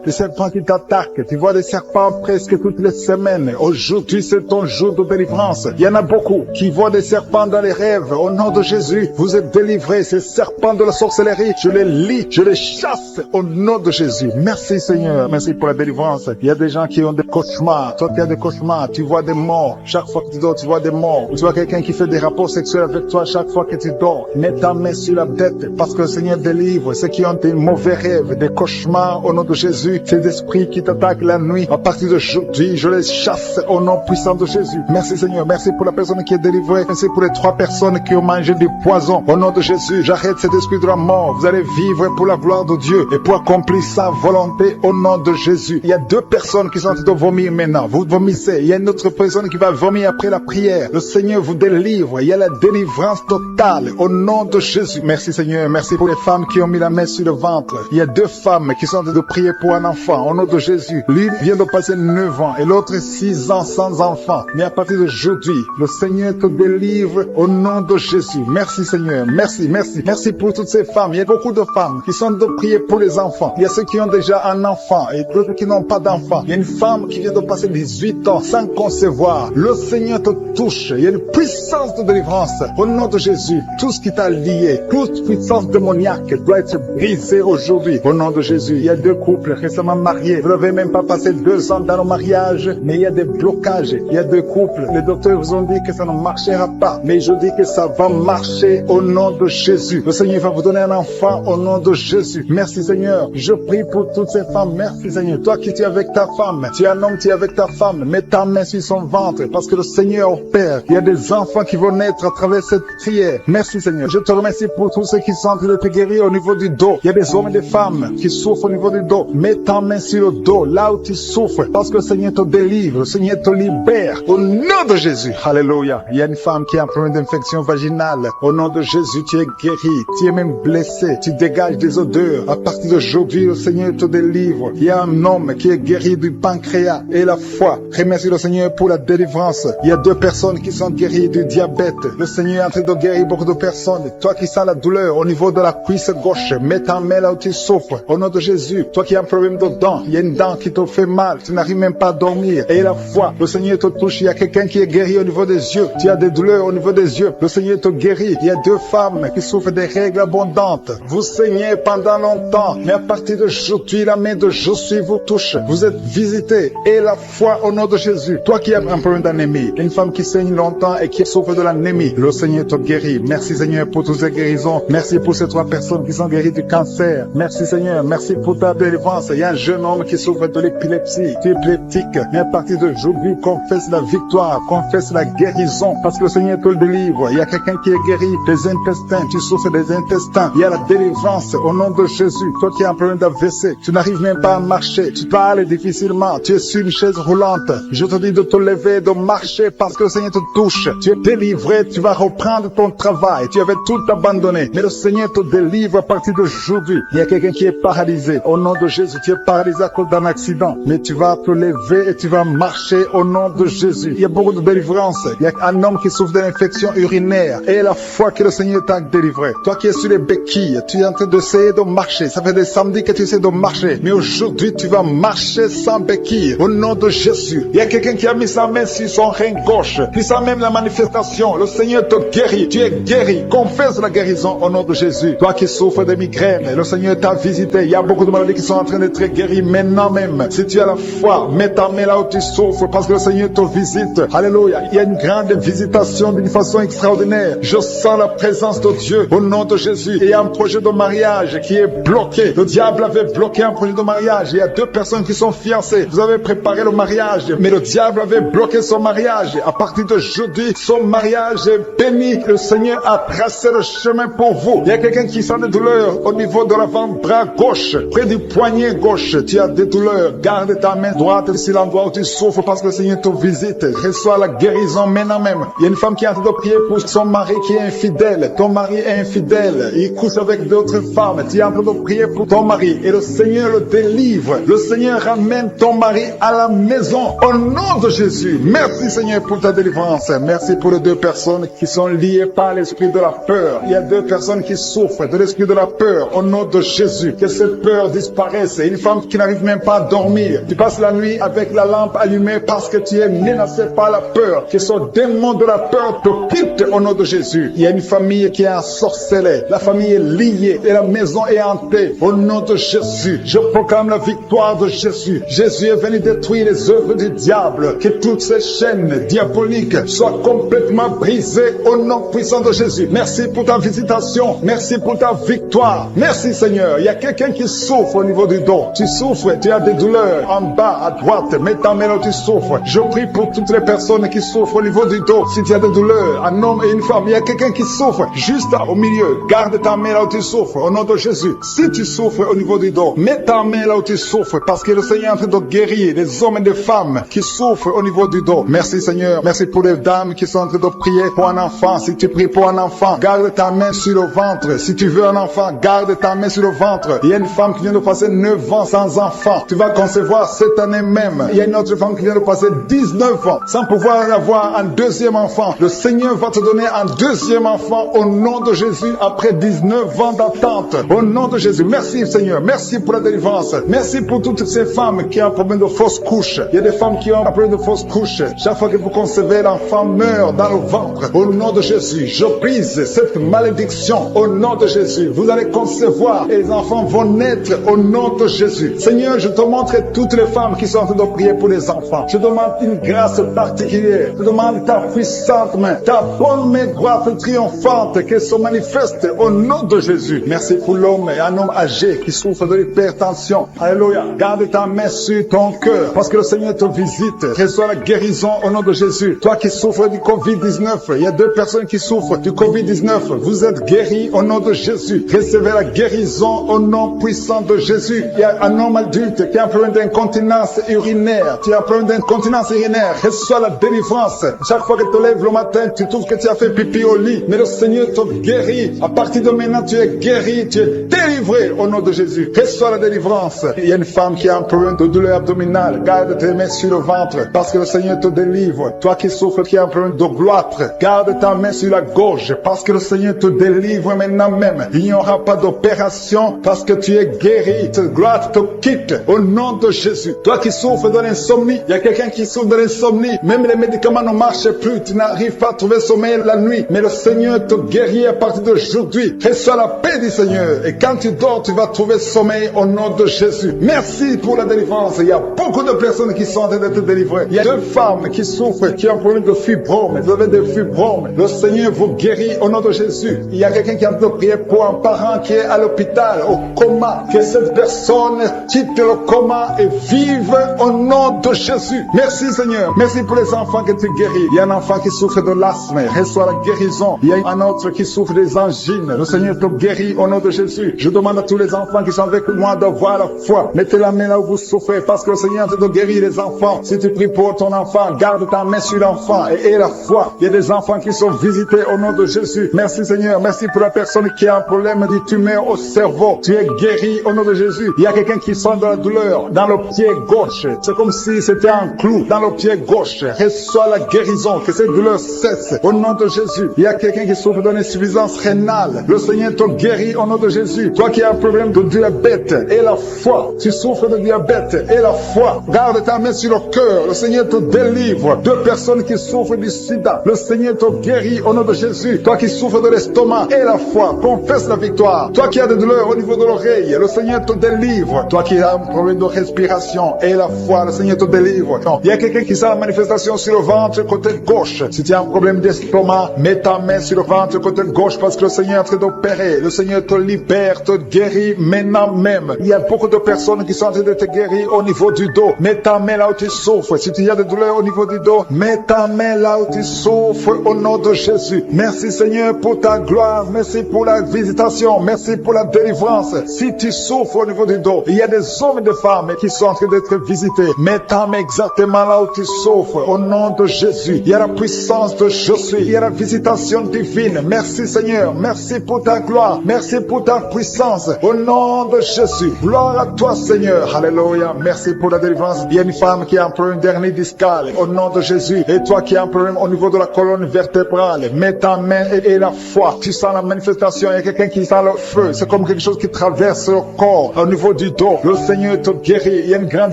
Speaker 3: qui t'attaquent. Tu vois des serpents presque toutes les semaines. Aujourd'hui, c'est ton jour de délivrance. Il y en a beaucoup qui voient des serpents dans les rêves. Au nom de Jésus, vous êtes délivrés. Ces serpents de la sorcellerie, je les lis, je les chasse au nom de Jésus. Merci Seigneur. Merci pour la délivrance. Il y a des gens qui ont des cauchemars. Toi qui as des cauchemars, tu vois des morts. Chaque fois que tu dors, tu vois des morts. Tu vois quelqu'un qui fait des rapports sexuels avec toi chaque fois que tu dors. Mets ta main sur la tête parce que le Seigneur délivre ceux qui ont des mauvais rêves, des cauchemars au nom de Jésus. Ces esprits qui t'attaquent la nuit, à partir d'aujourd'hui, je les chasse au nom puissant de Jésus. Merci Seigneur. Merci pour la personne qui est délivrée. Merci pour les 3 personnes qui ont mangé du poison. Au nom de Jésus, j'arrête cet esprit de la mort. Vous allez vivre pour la gloire de Dieu et pour accomplir sa volonté au nom de Jésus. Il y a 2 personnes qui sont en train de vomir maintenant. Vous vomissez. Il y a une autre personne qui va vomir après la prière. Le Seigneur vous délivre. Il y a la délivrance totale au nom de Jésus. Merci Seigneur. Merci pour les femmes qui ont mis la main sur le ventre. Il y a 2 femmes qui sont en train de prier pour un enfant au nom de Jésus. L'une vient de passer 9 ans et l'autre 6 ans sans enfant. Mais à partir d'aujourd'hui, le Seigneur te délivre au nom de Jésus. Merci Seigneur. Merci, merci. Merci pour toutes ces femmes. Il y a beaucoup de femmes qui sont de prier pour les enfants. Il y a ceux qui ont déjà un enfant et d'autres qui n'ont pas d'enfant. Il y a une femme qui vient de passer 18 ans sans concevoir. Le Seigneur te touche. Il y a une puissance de délivrance au nom de Jésus. Tout ce qui t'a lié, toute puissance démoniaque doit être brisée aujourd'hui au nom de Jésus. Il y a 2 couples récemment mariés. Vous n'avez même pas passé 2 ans dans le mariage, mais il y a des blocages. Il y a 2 couples. Les docteurs vous ont dit que ça ne marchera pas, mais je dis que ça va marcher au nom de Jésus. Le Seigneur va vous donner un enfant au nom de Jésus. Merci Seigneur. Je prie pour toutes ces femmes. Merci Seigneur. Toi qui es avec ta femme, tu es un homme, tu es avec ta femme, mets ta main sur son ventre parce que le Seigneur opère. Il y a des enfants qui vont naître à travers cette prière. Merci Seigneur. Je te remercie pour tous ceux qui sont en train de te guérir au niveau du dos. Il y a des hommes et des femmes qui souffrent au niveau du dos. Mets ta main sur le dos, là où tu souffres, parce que le Seigneur te délivre, le Seigneur te libère au nom de Jésus. Alléluia. Il y a une femme qui a un problème d'infection vaginale. Au nom de Jésus, tu tu es guéri, tu es même blessé, tu dégages des odeurs. À partir d'aujourd'hui, le Seigneur te délivre. Il y a un homme qui est guéri du pancréas et la foi. Remercie le Seigneur pour la délivrance. Il y a 2 personnes qui sont guéries du diabète. Le Seigneur est en train de guérir beaucoup de personnes. Toi qui sens la douleur au niveau de la cuisse gauche, mets ta main là où tu souffres. Au nom de Jésus, toi qui as un problème de dents, il y a une dent qui te fait mal, tu n'arrives même pas à dormir. Et la foi, le Seigneur te touche. Il y a quelqu'un qui est guéri au niveau des yeux. Tu as des douleurs au niveau des yeux. Le Seigneur te guérit. Il y a 2 femmes qui souffrent des règles abondantes. Vous saignez pendant longtemps, mais à partir d'aujourd'hui, la main de Jésus vous touche. Vous êtes visités. Et la foi au nom de Jésus. Toi qui as un problème d'anémie, une femme qui saigne longtemps et qui souffre de l'anémie, le Seigneur te guérit. Merci Seigneur pour toutes ces guérisons. Merci pour ces 3 personnes qui sont guéries du cancer. Merci Seigneur. Merci pour ta délivrance. Il y a un jeune homme qui souffre de l'épilepsie. Tu es épileptique. Mais à partir d'aujourd'hui, confesse la victoire. Confesse la guérison. Parce que le Seigneur te le délivre. Il y a quelqu'un qui est guéri des intestins. Tu souffres des intestins. Il y a la délivrance au nom de Jésus. Toi qui as un problème d'AVC, tu n'arrives même pas à marcher. Tu parles difficilement. Tu es sur une chaise roulante. Je te dis de te lever, de marcher parce que le Seigneur te touche. Tu es délivré. Tu vas reprendre ton travail. Tu avais tout abandonné. Mais le Seigneur te délivre à partir d'aujourd'hui. Il y a quelqu'un qui est paralysé. Au nom de Jésus, tu es paralysé à cause d'un accident. Mais tu vas te lever et tu vas marcher au nom de Jésus. Il y a beaucoup de délivrance. Il y a un homme qui souffre d'une infection urinaire. Et la foi que le Seigneur t'a délivré. Toi qui es sur les béquilles, tu es en train d'essayer de marcher. Ça fait des samedis que tu essaies de marcher. Mais aujourd'hui, tu vas marcher sans béquilles. Au nom de Jésus. Il y a quelqu'un qui a mis sa main sur son rein gauche. Puis ça même la manifestation. Le Seigneur te guérit. Tu es guéri. Confesse la guérison au nom de Jésus. Toi qui souffres de migraines, le Seigneur t'a visité. Il y a beaucoup de maladies qui sont en train d'être guéries maintenant même. Si tu as la foi, mets ta main là où tu souffres parce que le Seigneur te visite. Alléluia. Il y a une grande visitation d'une façon extraordinaire. Je sens la présence de Dieu au nom de Jésus. Et il y a un projet de mariage qui est bloqué. Le diable avait bloqué un projet de mariage. Il y a 2 personnes qui sont fiancées. Vous avez préparé le mariage, mais le diable avait bloqué son mariage. À partir d'aujourd'hui, son mariage est béni. Le Seigneur a tracé le chemin pour vous. Il y a quelqu'un qui sent des douleurs au niveau de l'avant-bras gauche, près du poignet gauche. Tu as des douleurs. Garde ta main droite sur l'endroit où tu souffres parce que le Seigneur te visite. Reçois la guérison maintenant même. Il y a une femme qui est en train de prier pour son mari qui est infidèle. Ton mari est infidèle. Il couche avec d'autres femmes. Tu es en train de prier pour ton mari et le Seigneur le délivre. Le Seigneur ramène ton mari à la maison au nom de Jésus. Merci Seigneur pour ta délivrance. Merci pour les 2 personnes qui sont liées par l'esprit de la peur. Il y a 2 personnes qui souffrent de l'esprit de la peur au nom de Jésus. Que cette peur disparaisse. Une femme qui n'arrive même pas à dormir. Tu passes la nuit avec la lampe allumée parce que tu es menacé par la peur. Que ce démon de la peur te quitte au nom de Jésus. Il y a une famille qui est ensorcelée. La famille est liée et la maison est hantée. Au nom de Jésus, je proclame la victoire de Jésus. Jésus est venu détruire les œuvres du diable. Que toutes ces chaînes diaboliques soient complètement brisées au nom puissant de Jésus. Merci pour ta visitation. Merci pour ta victoire. Merci Seigneur. Il y a quelqu'un qui souffre au niveau du dos. Tu souffres, tu as des douleurs en bas, à droite. Mets ta main là où tu souffres. Je prie pour toutes les personnes qui souffrent au niveau du dos. Si tu as des douleurs, un homme et une femme, il y a quelqu'un qui souffre juste au milieu. Garde ta main là où tu souffres au nom de Jésus. Si tu souffres au niveau du dos, mets ta main là où tu souffres parce que le Seigneur est en train de guérir les hommes et les femmes qui souffrent au niveau du dos. Merci Seigneur. Merci pour les dames qui sont en train de prier pour un enfant. Si tu pries pour un enfant, garde ta main sur le ventre. Si tu veux un enfant, garde ta main sur le ventre. Il y a une femme qui vient de passer 9 ans sans enfant. Tu vas concevoir cette année même. Il y a une autre femme qui vient de passer 19 ans sans pouvoir avoir un deuxième enfant. Le Seigneur va te donner un deuxième enfant au nom de Jésus après 19 ans d'attente. Au nom de Jésus. Merci Seigneur. Merci pour la délivrance. Merci pour toutes ces femmes qui ont un problème de fausse couche. Il y a des femmes qui ont un problème de fausse couche. Chaque fois que vous concevez, l'enfant meurt dans le ventre. Au nom de Jésus, je brise cette malédiction. Au nom de Jésus, vous allez concevoir et les enfants vont naître au nom de Jésus. Seigneur, je te montre toutes les femmes qui sont en train de prier pour les enfants. Je demande une grâce particulière. Je demande ta puissante main, ta bonne main droite triomphante qui se manifeste au nom de Jésus. Merci pour l'homme et un homme âgé qui souffre de l'hypertension. Alléluia. Garde ta main sur ton cœur parce que le Seigneur te visite. Reçois la guérison au nom de Jésus. Toi qui souffres du Covid-19, il y a 2 personnes qui souffrent du Covid-19. Vous êtes guéris au nom de Jésus. Recevez la guérison au nom puissant de Jésus. Il y a un homme adulte qui a un problème d'incontinence urinaire. Tu as un problème d'incontinence urinaire. Reçois la délivrance. Chaque fois que tu te lèves le matin, tu trouves que tu as fait pipi au lit. Mais le Seigneur te guérit. À partir de maintenant, tu es guéri, tu es délivré au nom de Jésus. Reçois la délivrance. Il y a une femme qui a un problème de douleur abdominale. Garde tes mains sur le ventre parce que le Seigneur te délivre. Toi qui souffres, qui a un problème de gloître, garde ta main sur la gorge parce que le Seigneur te délivre maintenant même. Il n'y aura pas d'opération parce que tu es guéri. Ce gloire te quitte au nom de Jésus. Toi qui souffres de l'insomnie, il y a quelqu'un qui souffre de l'insomnie. Même les médicaments ne marchent plus. Tu n'arrives pas à trouver sommeil la nuit. Mais le Seigneur te guérit à partir d'aujourd'hui. Reçois la paix du Seigneur. Et quand tu dors, tu vas trouver sommeil au nom de Jésus. Merci pour la délivrance. Il y a beaucoup de personnes qui sont en train d'être délivrées. Il y a 2 femmes qui souffrent, qui ont un problème de fibrome. Vous avez des fibromes. Le Seigneur vous guérit au nom de Jésus. Il y a quelqu'un qui est en train de prier pour un parent qui est à l'hôpital, au coma. Que cette personne quitte le coma et vive au nom de Jésus. Merci Seigneur. Merci pour les enfants que tu guéris. Il y a un enfant qui souffre de l'asthme. Reçois la guérison. Il y a un autre qui souffre des angines. Le Seigneur te guérit au nom de Jésus. Je demande à tous les enfants qui sont avec moi d'avoir la foi. Mettez la main là où vous souffrez parce que le Seigneur te guérit les enfants. Si tu pries pour ton enfant, garde ta main sur l'enfant et aie la foi. Il y a des enfants qui sont visités au nom de Jésus. Merci Seigneur. Merci pour la personne qui a un problème de tumeur au cerveau. Tu es guéri au nom de Jésus. Il y a quelqu'un qui sent de la douleur dans le pied gauche. C'est comme si c'était un clou dans le pied gauche. Reçois la guérison. Que cette douleur cesse au nom de Jésus. Il y a quelqu'un qui souffre d'une insuffisance rénale. Le Seigneur te guérit au nom de Jésus. Toi qui as un problème de diabète et la foi. Tu souffres de diabète et la foi. Garde ta main sur le cœur. Le Seigneur te délivre. 2 personnes qui souffrent du sida. Le Seigneur te guérit au nom de Jésus. Toi qui souffres de l'estomac et la foi. Confesse la victoire. Toi qui as des douleurs au niveau de l'oreille. Le Seigneur te délivre. Toi qui as un problème de respiration et la foi. Le Seigneur te délivre. Non. Il y a quelqu'un qui sent la manifestation sur le ventre côté gauche. Si tu as un problème d'estomac, mets ta main sur le ventre côté gauche parce que le Seigneur est en train d'opérer. Le Seigneur te libère, te guérit maintenant même. Il y a beaucoup de personnes qui sont en train de te guérir au niveau du dos. Mets ta main là où tu souffres. Si tu as des douleurs au niveau du dos, mets ta main là où tu souffres au nom de Jésus. Merci Seigneur pour ta gloire. Merci pour la visitation. Merci pour la délivrance. Si tu souffres au niveau du dos, il y a des hommes et des femmes qui sont en train d'être visités. Mets ta main exactement là où tu souffres au nom de Jésus. Il y a la puissance de je suis. Il y a la visitation divine. Merci Seigneur. Merci pour ta gloire. Merci pour ta puissance. Au nom de Jésus. Gloire à toi Seigneur. Alléluia. Merci pour la délivrance. Il y a une femme qui a un problème d'hernie discale. Au nom de Jésus. Et toi qui as un problème au niveau de la colonne vertébrale. Mets ta main et la foi. Tu sens la manifestation. Il y a quelqu'un qui sent le feu. C'est comme quelque chose qui traverse le corps au niveau du dos. Le Seigneur te guérit. Il y a une grande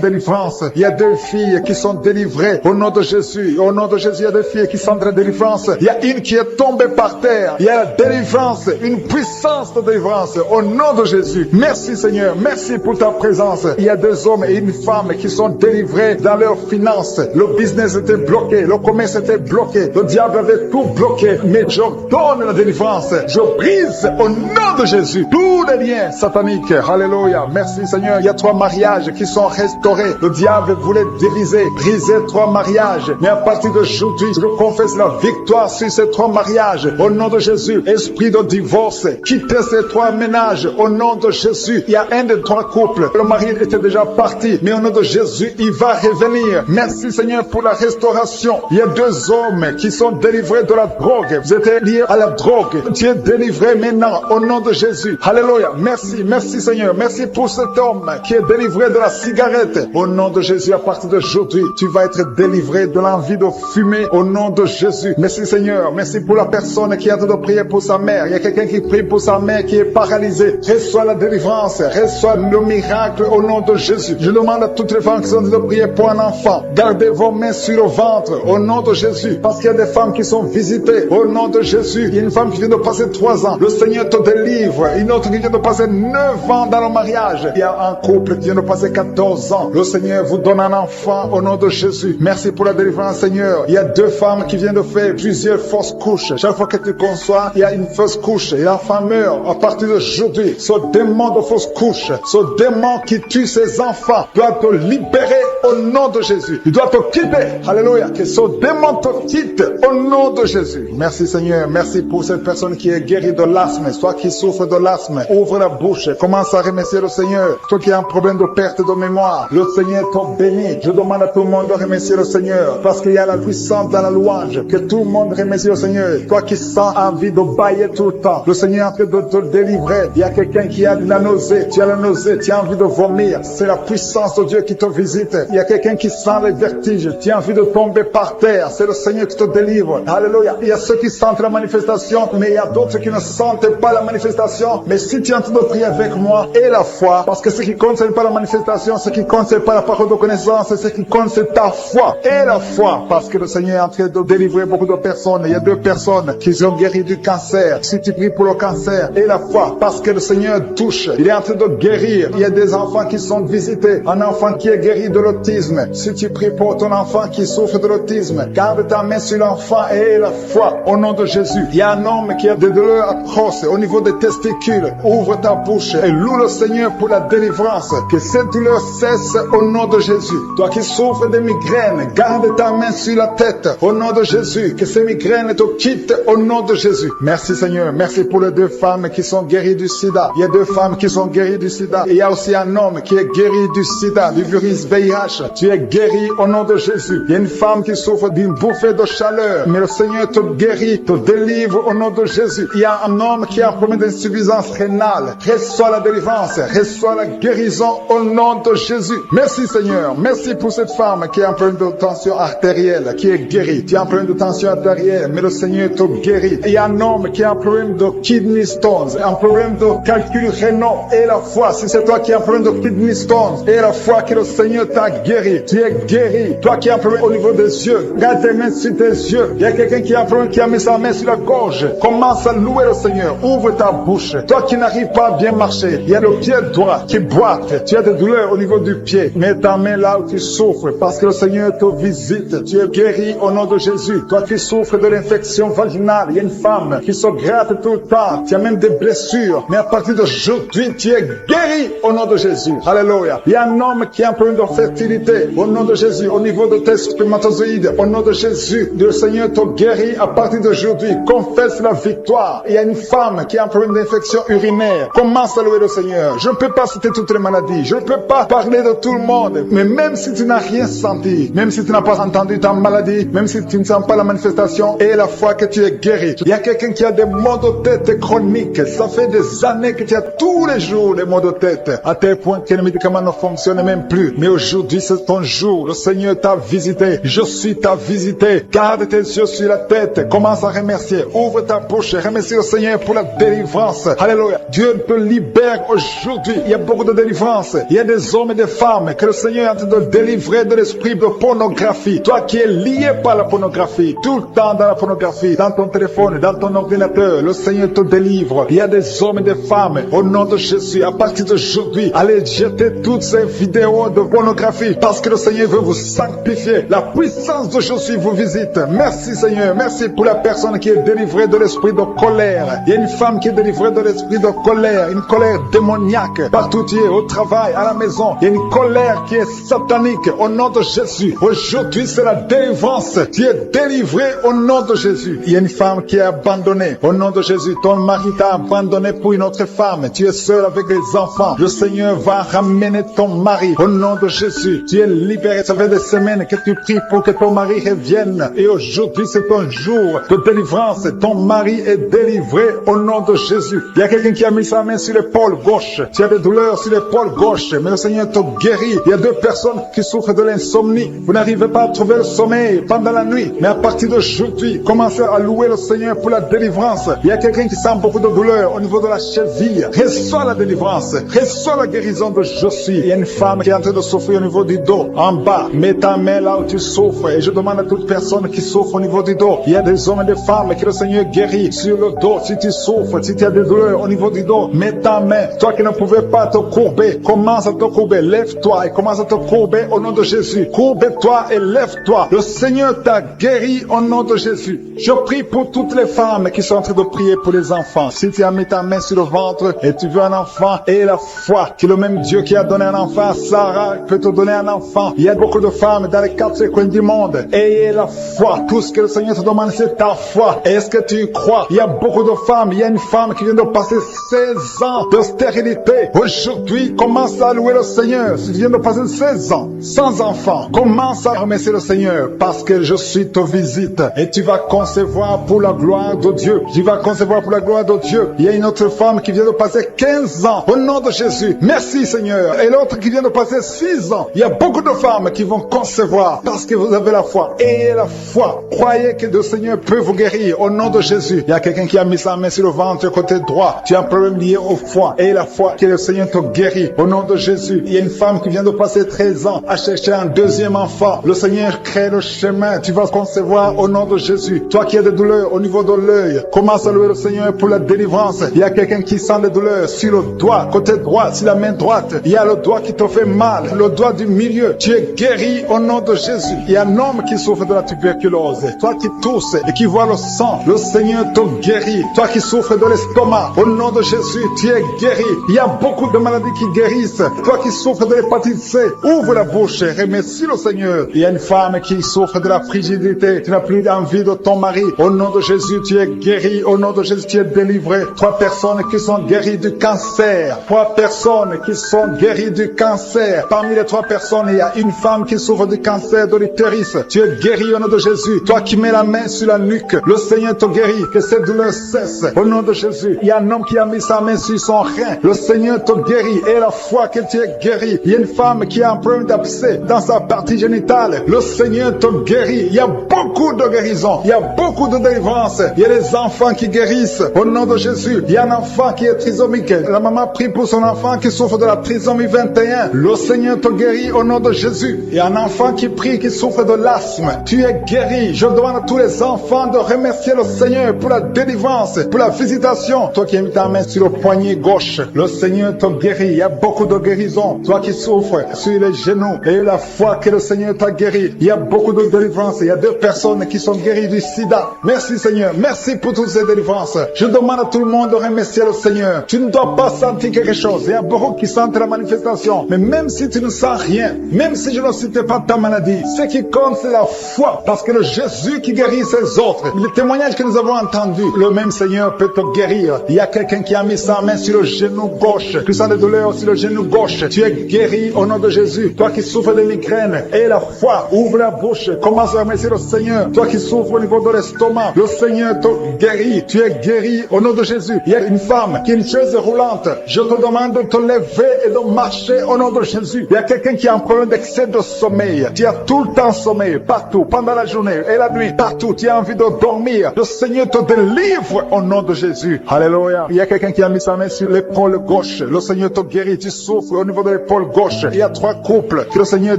Speaker 3: délivrance. Il y a 2 filles qui sont délivrées. Au nom de Jésus. Au nom de Jésus, il y a 2 filles qui sont de la délivrance. Il y a une qui est tombée par terre. Il y a la délivrance. Une puissance de délivrance. Au nom de Jésus. Merci Seigneur. Merci pour ta présence. Il y a 2 hommes et une femme qui sont délivrés dans leurs finances. Le business était bloqué. Le commerce était bloqué. Le diable avait tout bloqué. Mais je donne la délivrance. Je brise au nom de Jésus tous les liens sataniques. Alléluia. Merci Seigneur. Il y a 3 mariages qui sont restaurés. Le diable voulait diviser, briser 3 mariages. Mais à partir d'aujourd'hui, je confesse la victoire sur ces 3 mariages. Au nom de Jésus, esprit de divorce, quittez ces 3 ménages. Au nom de Jésus, il y a un des 3 couples. Le mari était déjà parti, mais au nom de Jésus, il va revenir. Merci Seigneur pour la restauration. Il y a 2 hommes qui sont délivrés de la drogue. Vous êtes liés à la drogue. Tu es délivré maintenant au nom de Jésus. Alléluia. Merci, merci Seigneur. Merci pour cet homme qui est délivré de la cigarette. Au nom de Jésus, à partir d'aujourd'hui, tu vas être délivré de l'envie de fumer au nom de Jésus. Merci Seigneur. Merci pour la personne qui a de prier pour sa mère. Il y a quelqu'un qui prie pour sa mère qui est paralysée. Reçois la délivrance. Reçois le miracle au nom de Jésus. Je demande à toutes les femmes qui sont de prier pour un enfant. Gardez vos mains sur le ventre au nom de Jésus. Parce qu'il y a des femmes qui sont visitées au nom de Jésus. Il y a une femme qui vient de passer 3 ans. Le Seigneur te délivre. Une autre qui vient de passer 9 ans dans le mariage. Il y a un couple qui vient de passer 14 ans. Le Seigneur vous donne un enfant au nom de Jésus. Merci pour la délivrance Seigneur. Il y a 2 femmes qui viennent de faire plusieurs fausses couches. Chaque fois que tu conçois, il y a une fausse couche et l'enfant meurt. À partir d'aujourd'hui, ce démon de fausse couche, ce démon qui tue ses enfants doit te libérer au nom de Jésus. Il doit te quitter. Alléluia. Que ce démon te quitte au nom de Jésus. Merci Seigneur. Merci pour cette personne qui est guérie de l'asthme. Toi qui souffres de l'asthme, ouvre la bouche. Commence à remercier le Seigneur. Toi qui as un problème de perte de mémoire, le Seigneur te bénit. Je demande à tout le monde de remercier le Seigneur parce qu'il y a la puissance dans la louange. Que tout le monde remercie le Seigneur. Toi qui sens un envie de bailler tout le temps. Le Seigneur est en train de te délivrer. Il y a quelqu'un qui a de la nausée. Tu as la nausée, tu as envie de vomir. C'est la puissance de Dieu qui te visite. Il y a quelqu'un qui sent les vertiges. Tu as envie de tomber par terre. C'est le Seigneur qui te délivre. Alléluia. Il y a ceux qui sentent la manifestation, mais il y a d'autres qui ne sentent pas la manifestation. Mais si tu es en train de prier avec moi, et la foi, parce que ce qui compte, ce n'est pas la manifestation, ce qui compte, ce n'est pas la parole de connaissance, ce qui compte, c'est ta foi. Et la foi, parce que le Seigneur est en train de délivrer beaucoup de personnes. Il y a 2 personnes qui sont guéries du cancer. Si tu pries pour le cancer, et la foi, parce que le Seigneur touche. Il est en train de guérir. Il y a des enfants qui sont visités. Un enfant qui est guéri de l'autisme. Si tu pries pour ton enfant qui souffre de l'autisme, garde ta main sur l'enfant et la foi au nom de Jésus. Il y a un homme qui a des douleurs atroces au niveau des testicules. Ouvre ta bouche et loue le Seigneur pour la délivrance. Que cette douleur cesse au nom de Jésus. Toi qui souffres de migraines, garde ta main sur la tête au nom de Jésus. Que ces migraines te quittent au nom de Jésus. Merci Seigneur. Merci pour les 2 femmes qui sont guéries du sida. Il y a 2 femmes qui sont guéries du sida. Et il y a aussi un homme qui est guéri du sida, du virus VIH. Tu es guéri au nom de Jésus. Il y a une femme qui souffre d'une bouffée de chaleur. Mais le Seigneur te guérit, te délivre au nom de Jésus. Il y a un homme qui a un problème d'insuffisance rénale. Reçois la délivrance. Reçois la guérison au nom de Jésus. Merci Seigneur. Merci pour cette femme qui a un problème de tension artérielle, qui est guérie. Tu as un problème de tension artérielle, mais le Seigneur te guérit. Il y a un homme qui a un problème de kidney stones, un problème de calcul rénal et la foi. Si c'est toi qui as un problème de kidney stones et la foi que le Seigneur t'a guéri, tu es guéri. Toi qui as un problème au niveau des yeux, garde tes mains sur tes yeux. Il y a quelqu'un qui a un problème qui a mis sa main sur la gorge. Commence à louer le Seigneur. Ouvre ta bouche. Toi qui n'arrives pas à bien marcher, il y a le pied droit qui boite. Tu as des douleurs au niveau du pied. Mets ta main là où tu souffres parce que le Seigneur te visite. Tu es guéri au nom de Jésus. Toi qui souffres de l'infection vaginale, il y a une femme qui se gratte tout le temps. Tu as même des blessures. Mais à partir d'aujourd'hui, tu es guéri au nom de Jésus. Alléluia. Il y a un homme qui a un problème de fertilité au nom de Jésus. Au niveau de tes spermatozoïdes, au nom de Jésus, le Seigneur te guérit à partir d'aujourd'hui. Confesse la victoire. Il y a une femme qui a un problème d'infection urinaire. Commence à louer le Seigneur. Je ne peux pas citer toutes les maladies. Je ne peux pas parler de tout le monde. Mais même si tu n'as rien senti, même si tu n'as pas entendu ta maladie, même si tu ne sens pas la manifestation et la foi que tu es guéri. Il y a quelqu'un qui a des maux de tête chroniques. Ça fait des années que tu as tous les jours des maux de tête. À tel point que les médicaments ne fonctionnent même plus. Mais aujourd'hui, c'est ton jour. Le Seigneur t'a visité. Je suis ta visité. Garde tes yeux sur la tête. Commence à remercier. Ouvre ta bouche. Remercie le Seigneur pour la délivrance. Alléluia. Dieu te libère aujourd'hui. Il y a beaucoup de délivrance. Il y a des hommes et des femmes que le Seigneur est en train de délivrer de l'esprit de pornographie. Toi qui es lié par la pornographie, tout le temps dans la pornographie, dans ton téléphone, dans ton ordinateur, le Seigneur te délivre. Il y a des hommes et des femmes, au nom de Jésus, à partir d'aujourd'hui, allez jeter toutes ces vidéos de pornographie parce que le Seigneur veut vous sanctifier. La puissance de Jésus vous visite. Merci Seigneur. Merci pour la personne qui est délivrée de l'esprit de colère. Il y a une femme qui est délivrée de l'esprit de colère, une colère démoniaque. Partout tu es, au travail, à la maison, il y a une colère qui est satanique. Au nom de Jésus, aujourd'hui c'est la délivrance. Tu es délivré au nom de Jésus. Il y a une femme qui est abandonnée. Au nom de Jésus, ton mari t'a abandonné pour une autre femme. Tu es seul avec les enfants. Le Seigneur va ramener ton mari. Au nom de Jésus, tu es libéré. Ça fait des semaines que tu pries pour que ton mari revienne. Et aujourd'hui, c'est ton jour de délivrance. Ton mari est délivré au nom de Jésus. Il y a quelqu'un qui a mis sa main sur l'épaule gauche. Tu as des douleurs sur l'épaule gauche, mais le Seigneur te guérit. Il y a 2 personnes qui souffrent de l'insomnie. Vous n'arrivez pas à trouver le sommeil pendant la nuit. Mais à partir d'aujourd'hui, commencez à louer le Seigneur pour la délivrance. Il y a quelqu'un qui sent beaucoup de douleur au niveau de la cheville. Reçois la délivrance. Reçois la guérison de Jésus. Il y a une femme qui est en train de souffrir au niveau du dos, en bas. Mets ta main là où tu souffres. Et je demande à toute personne qui souffre au niveau du dos. Il y a des hommes et des femmes que le Seigneur guérit sur le dos. Si tu souffres, si tu as des douleurs au niveau du dos, mets ta main. Toi qui ne pouvais pas te courber, commence à te courber. Lève-toi et commence à te courber au nom de Jésus. Courbe-toi et lève-toi. Le Seigneur t'a guéri au nom de Jésus. Je prie pour toutes les femmes qui sont en train de prier pour les enfants. Si tu as mis ta main sur le ventre et tu veux un enfant, et la foi que le même Dieu qui a donné un enfant à Sarah peut te donner un enfant. Il y a beaucoup de femmes dans les 4 coins du monde. Ayez la foi. Tout ce que le Seigneur te demande, c'est ta foi. Est-ce que tu y crois? Il y a beaucoup de femmes. Il y a une femme qui vient de passer 16 ans de stérilité. Aujourd'hui, commence à louer le Seigneur. Si tu viens de passer 16 ans sans enfant, commence à remercier le Seigneur parce que je suis te visite et tu vas concevoir pour la gloire gloire de Dieu. Tu vas concevoir pour la gloire de Dieu. Il y a une autre femme qui vient de passer 15 ans. Au nom de Jésus. Merci Seigneur. Et l'autre qui vient de passer 6 ans. Il y a beaucoup de femmes qui vont concevoir parce que vous avez la foi. Ayez la foi. Croyez que le Seigneur peut vous guérir. Au nom de Jésus. Il y a quelqu'un qui a mis sa main sur le ventre côté droit. Tu as un problème lié au foie. Ayez la foi que le Seigneur te guérit. Au nom de Jésus. Il y a une femme qui vient de passer 13 ans à chercher un deuxième enfant. Le Seigneur crée le chemin. Tu vas concevoir au nom de Jésus. Toi qui as des douleurs au niveau de l'œil, commence à louer le Seigneur pour la délivrance. Il y a quelqu'un qui sent des douleurs sur le doigt, côté droit, sur la main droite. Il y a le doigt qui te fait mal, le doigt du milieu. Tu es guéri au nom de Jésus. Il y a un homme qui souffre de la tuberculose. Toi qui tousses et qui vois le sang, le Seigneur te guérit. Toi qui souffres de l'estomac, au nom de Jésus, tu es guéri. Il y a beaucoup de maladies qui guérissent. Toi qui souffres de l'hépatite C, ouvre la bouche et remercie le Seigneur. Il y a une femme qui souffre de la frigidité. Tu n'as plus envie de ton mari. Au nom de Jésus, tu es guéri. Au nom de Jésus, tu es délivré. 3 personnes qui sont guéries du cancer. 3 personnes qui sont guéries du cancer. Parmi les 3 personnes, il y a une femme qui souffre du cancer de l'utérus. Tu es guéri au nom de Jésus. Toi qui mets la main sur la nuque, le Seigneur te guérit. Que cette douleur cesse. Au nom de Jésus. Il y a un homme qui a mis sa main sur son rein. Le Seigneur te guérit. Et la foi que tu es guéri. Il y a une femme qui a un problème d'abcès dans sa partie génitale. Le Seigneur te guérit. Il y a beaucoup de guérisons. Il y a beaucoup de délivrance. Il y a des enfants qui guérissent. Au nom de Jésus. Il y a un enfant qui est trisomique. La maman prie pour son enfant qui souffre de la trisomie 21. Le Seigneur te guérit au nom de Jésus. Il y a un enfant qui prie, qui souffre de l'asthme. Tu es guéri. Je demande à tous les enfants de remercier le Seigneur pour la délivrance, pour la visitation. Toi qui as mis ta main sur le poignet gauche, le Seigneur te guérit. Il y a beaucoup de guérisons. Toi qui souffres sur les genoux, et la foi que le Seigneur t'a guéri. Il y a beaucoup de délivrance. Il y a 2 personnes qui sont guéries du sida. Merci Seigneur. Merci pour toutes ces délivrances. Je demande à tout le monde de remercier le Seigneur. Tu ne dois pas sentir quelque chose. Il y a beaucoup qui sentent la manifestation. Mais même si tu ne sens rien, même si je ne citais pas ta maladie, ce qui compte c'est la foi. Parce que le Jésus qui guérit ses autres, le témoignage que nous avons entendu, le même Seigneur peut te guérir. Il y a quelqu'un qui a mis sa main sur le genou gauche. Tu sens des douleurs sur le genou gauche. Tu es guéri au nom de Jésus. Toi qui souffres de migraine, et la foi, ouvre la bouche. Commence à remercier le Seigneur. Toi qui souffres au niveau de l'estomac, le Seigneur te guérit. Tu es guéri au nom de Jésus. Il y a une femme qui a une chaise roulante. Je te demande de te lever et de marcher au nom de Jésus. Il y a quelqu'un qui a un problème d'excès de sommeil. Tu as tout le temps sommeil, partout, pendant la journée et la nuit, partout. Tu as envie de dormir. Le Seigneur te délivre au nom de Jésus. Alléluia. Il y a quelqu'un qui a mis sa main sur l'épaule gauche. Le Seigneur te guérit. Tu souffres au niveau de l'épaule gauche. Il y a 3 couples que le Seigneur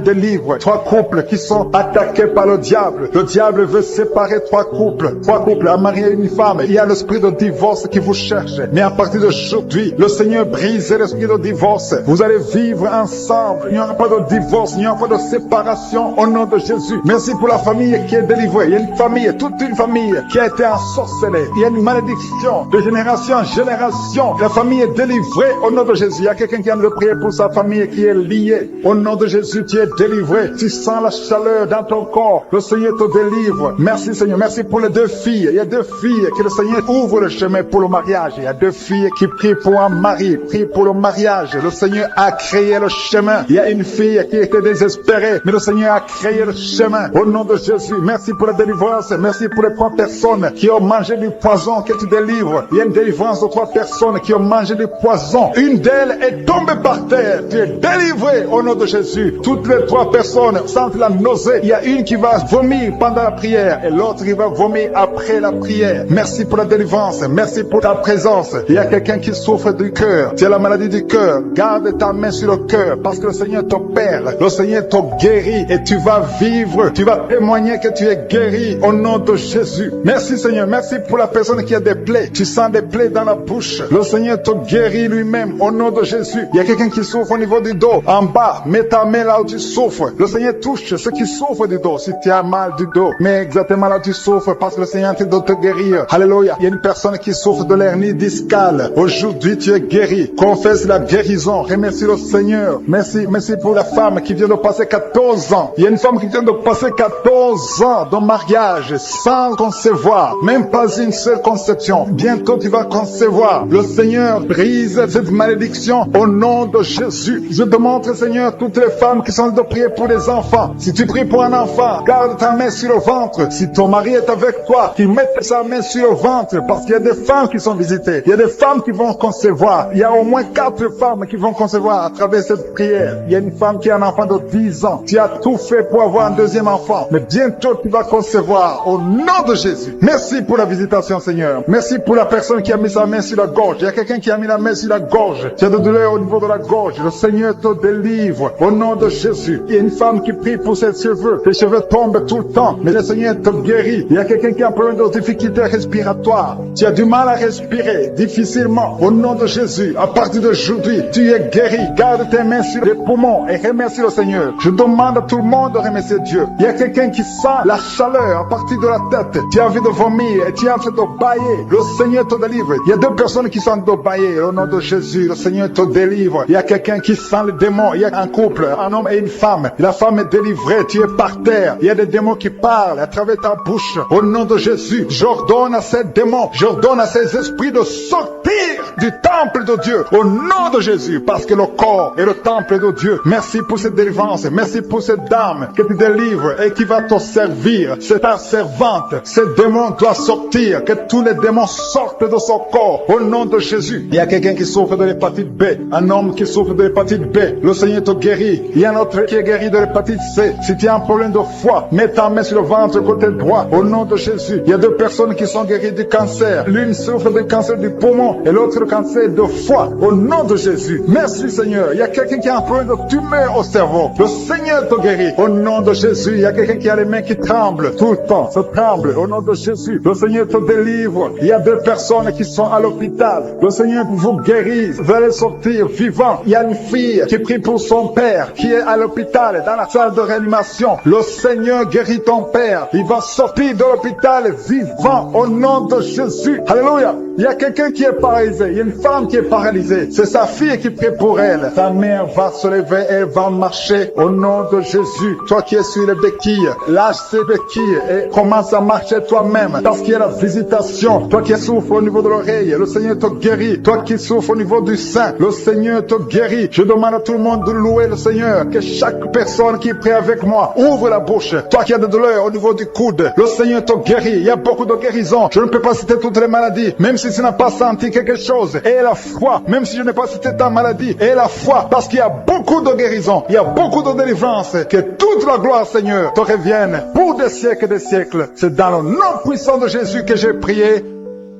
Speaker 3: délivre. 3 couples qui sont attaqués par le diable. Le diable veut séparer 3 couples. 3 couples, un mari et une femme. Il y a l'esprit de divorce qui vous cherche. Mais à partir d'aujourd'hui, le Seigneur brise l'esprit de divorce. Vous allez vivre ensemble. Il n'y aura pas de divorce. Il n'y aura pas de séparation au nom de Jésus. Merci pour la famille qui est délivrée. Il y a une famille, toute une famille qui a été ensorcelée. Il y a une malédiction de génération en génération. La famille est délivrée au nom de Jésus. Il y a quelqu'un qui a de prier pour sa famille qui est liée. Au nom de Jésus, tu es délivré. Tu sens la chaleur dans ton corps. Le Seigneur te délivre. Merci Seigneur. Merci pour les 2 filles. Il y a 2 filles que le Seigneur ouvre le chemin pour le mariage. Il y a 2 filles qui prient pour un mari, prient pour le mariage. Le Seigneur a créé le chemin. Il y a une fille qui était désespérée, mais le Seigneur a créé le chemin. Au nom de Jésus, merci pour la délivrance. Merci pour les 3 personnes qui ont mangé du poison que tu délivres. Il y a une délivrance de 3 personnes qui ont mangé du poison. Une d'elles est tombée par terre. Tu es délivré au nom de Jésus. Toutes les 3 personnes sentent la nausée. Il y a une qui va vomir pendant la prière et l'autre qui va vomir après la prière. Merci pour la délivrance. Merci pour ta présence. Il y a quelqu'un qui souffre du cœur. Tu as la maladie du cœur. Garde ta main sur le cœur parce que le Seigneur t'opère. Le Seigneur te guérit et tu vas vivre. Tu vas témoigner que tu es guéri au nom de Jésus. Merci Seigneur. Merci pour la personne qui a des plaies. Tu sens des plaies dans la bouche. Le Seigneur te guérit lui-même au nom de Jésus. Il y a quelqu'un qui souffre au niveau du dos. En bas, mets ta main là où tu souffres. Le Seigneur touche ceux qui souffrent du dos. Si tu as mal du dos, mais exactement là où tu souffres parce que le Seigneur est en train de te guérir. Alléluia. Il y a une personne qui souffre de l'hernie discale. Aujourd'hui, tu es guéri. Confesse la guérison. Remercie le Seigneur. Merci pour la femme qui vient de passer 14 ans. Il y a une femme qui vient de passer 14 14 ans de mariage sans concevoir, même pas une seule conception. Bientôt tu vas concevoir. Le Seigneur brise cette malédiction au nom de Jésus. Je demande, Seigneur, toutes les femmes qui sont de prier pour les enfants. Si tu pries pour un enfant, garde ta main sur le ventre. Si ton mari est avec toi, qu'il mette sa main sur le ventre, parce qu'il y a des femmes qui sont visitées. Il y a des femmes qui vont concevoir. Il y a au moins 4 femmes qui vont concevoir à travers cette prière. Il y a une femme qui a un enfant de 10 ans. Tu as tout fait pour avoir un deuxième enfant. Mais bientôt tu vas concevoir au nom de Jésus. Merci pour la visitation, Seigneur. Merci pour la personne qui a mis sa main sur la gorge. Il y a quelqu'un qui a mis la main sur la gorge. Tu as de douleur au niveau de la gorge. Le Seigneur te délivre au nom de Jésus. Il y a une femme qui prie pour ses cheveux. Tes cheveux tombent tout le temps, mais le Seigneur te guérit. Il y a quelqu'un qui a un problème de difficulté respiratoire. Tu as du mal à respirer difficilement. Au nom de Jésus, à partir d'aujourd'hui, tu es guéri. Garde tes mains sur les poumons et remercie le Seigneur. Je demande à tout le monde de remercier Dieu. Il y a quelqu'un qui sent la chaleur à partir de la tête. Tu as envie de vomir et tu es en train de bailler. Le Seigneur te délivre. Il y a 2 personnes qui sont de bailler. Au nom de Jésus, le Seigneur te délivre. Il y a quelqu'un qui sent le démon. Il y a un couple, un homme et une femme. La femme est délivrée. Tu es par terre. Il y a des démons qui parlent à travers ta bouche. Au nom de Jésus, j'ordonne à ces démons, j'ordonne à ces esprits de sortir du temple de Dieu. Au nom de Jésus, parce que le corps est le temple de Dieu. Merci pour cette délivrance. Merci pour cette dame que tu délivres et qui va te servir. C'est ta servante. Ce démon doit sortir. Que tous les démons sortent de son corps. Au nom de Jésus. Il y a quelqu'un qui souffre de l'hépatite B. Un homme qui souffre de l'hépatite B. Le Seigneur te guérit. Il y a un autre qui est guéri de l'hépatite C. Si tu as un problème de foie, mets ta main sur le ventre côté droit. Au nom de Jésus. Il y a 2 personnes qui sont guéries du cancer. L'une souffre du cancer du poumon et l'autre le cancer de foie. Au nom de Jésus. Merci Seigneur. Il y a quelqu'un qui a un problème de tumeur au cerveau. Le Seigneur te guérit. Au nom de Jésus. Il y a quelqu'un qui a les mains qui tremblent tout le temps. Ça tremble. Au nom de Jésus. Le Seigneur te délivre. Il y a 2 personnes qui sont à l'hôpital. Le Seigneur vous guérit. Vous allez sortir vivant. Il y a une fille qui prie pour son père qui est à l'hôpital, dans la salle de réanimation. Le Seigneur guérit ton père. Il va sortir de l'hôpital vivant au nom de Jésus. Alléluia. Il y a quelqu'un qui est paralysé. Il y a une femme qui est paralysée. C'est sa fille qui prie pour elle. Ta mère va se lever, elle va marcher au nom de Jésus. Toi qui es sur les béquilles, lâche ces béquilles et commence à marcher toi-même. Parce qu'il y a la visitation. Toi qui souffres au niveau de l'oreille, le Seigneur te guérit. Toi qui souffres au niveau du sein, le Seigneur te guérit. Je demande à tout le monde de louer le Seigneur. Que chaque personne qui prie avec moi ouvre la bouche. Toi qui as de douleur au niveau du coude, le Seigneur te guérit. Il y a beaucoup de guérisons. Je ne peux pas citer toutes les maladies. Même si tu n'as pas senti quelque chose, et la foi, même si je n'ai pas cité ta maladie, et la foi, parce qu'il y a beaucoup de guérisons, il y a beaucoup de délivrance. Que toute la gloire, Seigneur, te revienne pour des siècles et des siècles. C'est dans le nom puissant de Jésus que j'ai prié.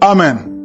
Speaker 3: Amen.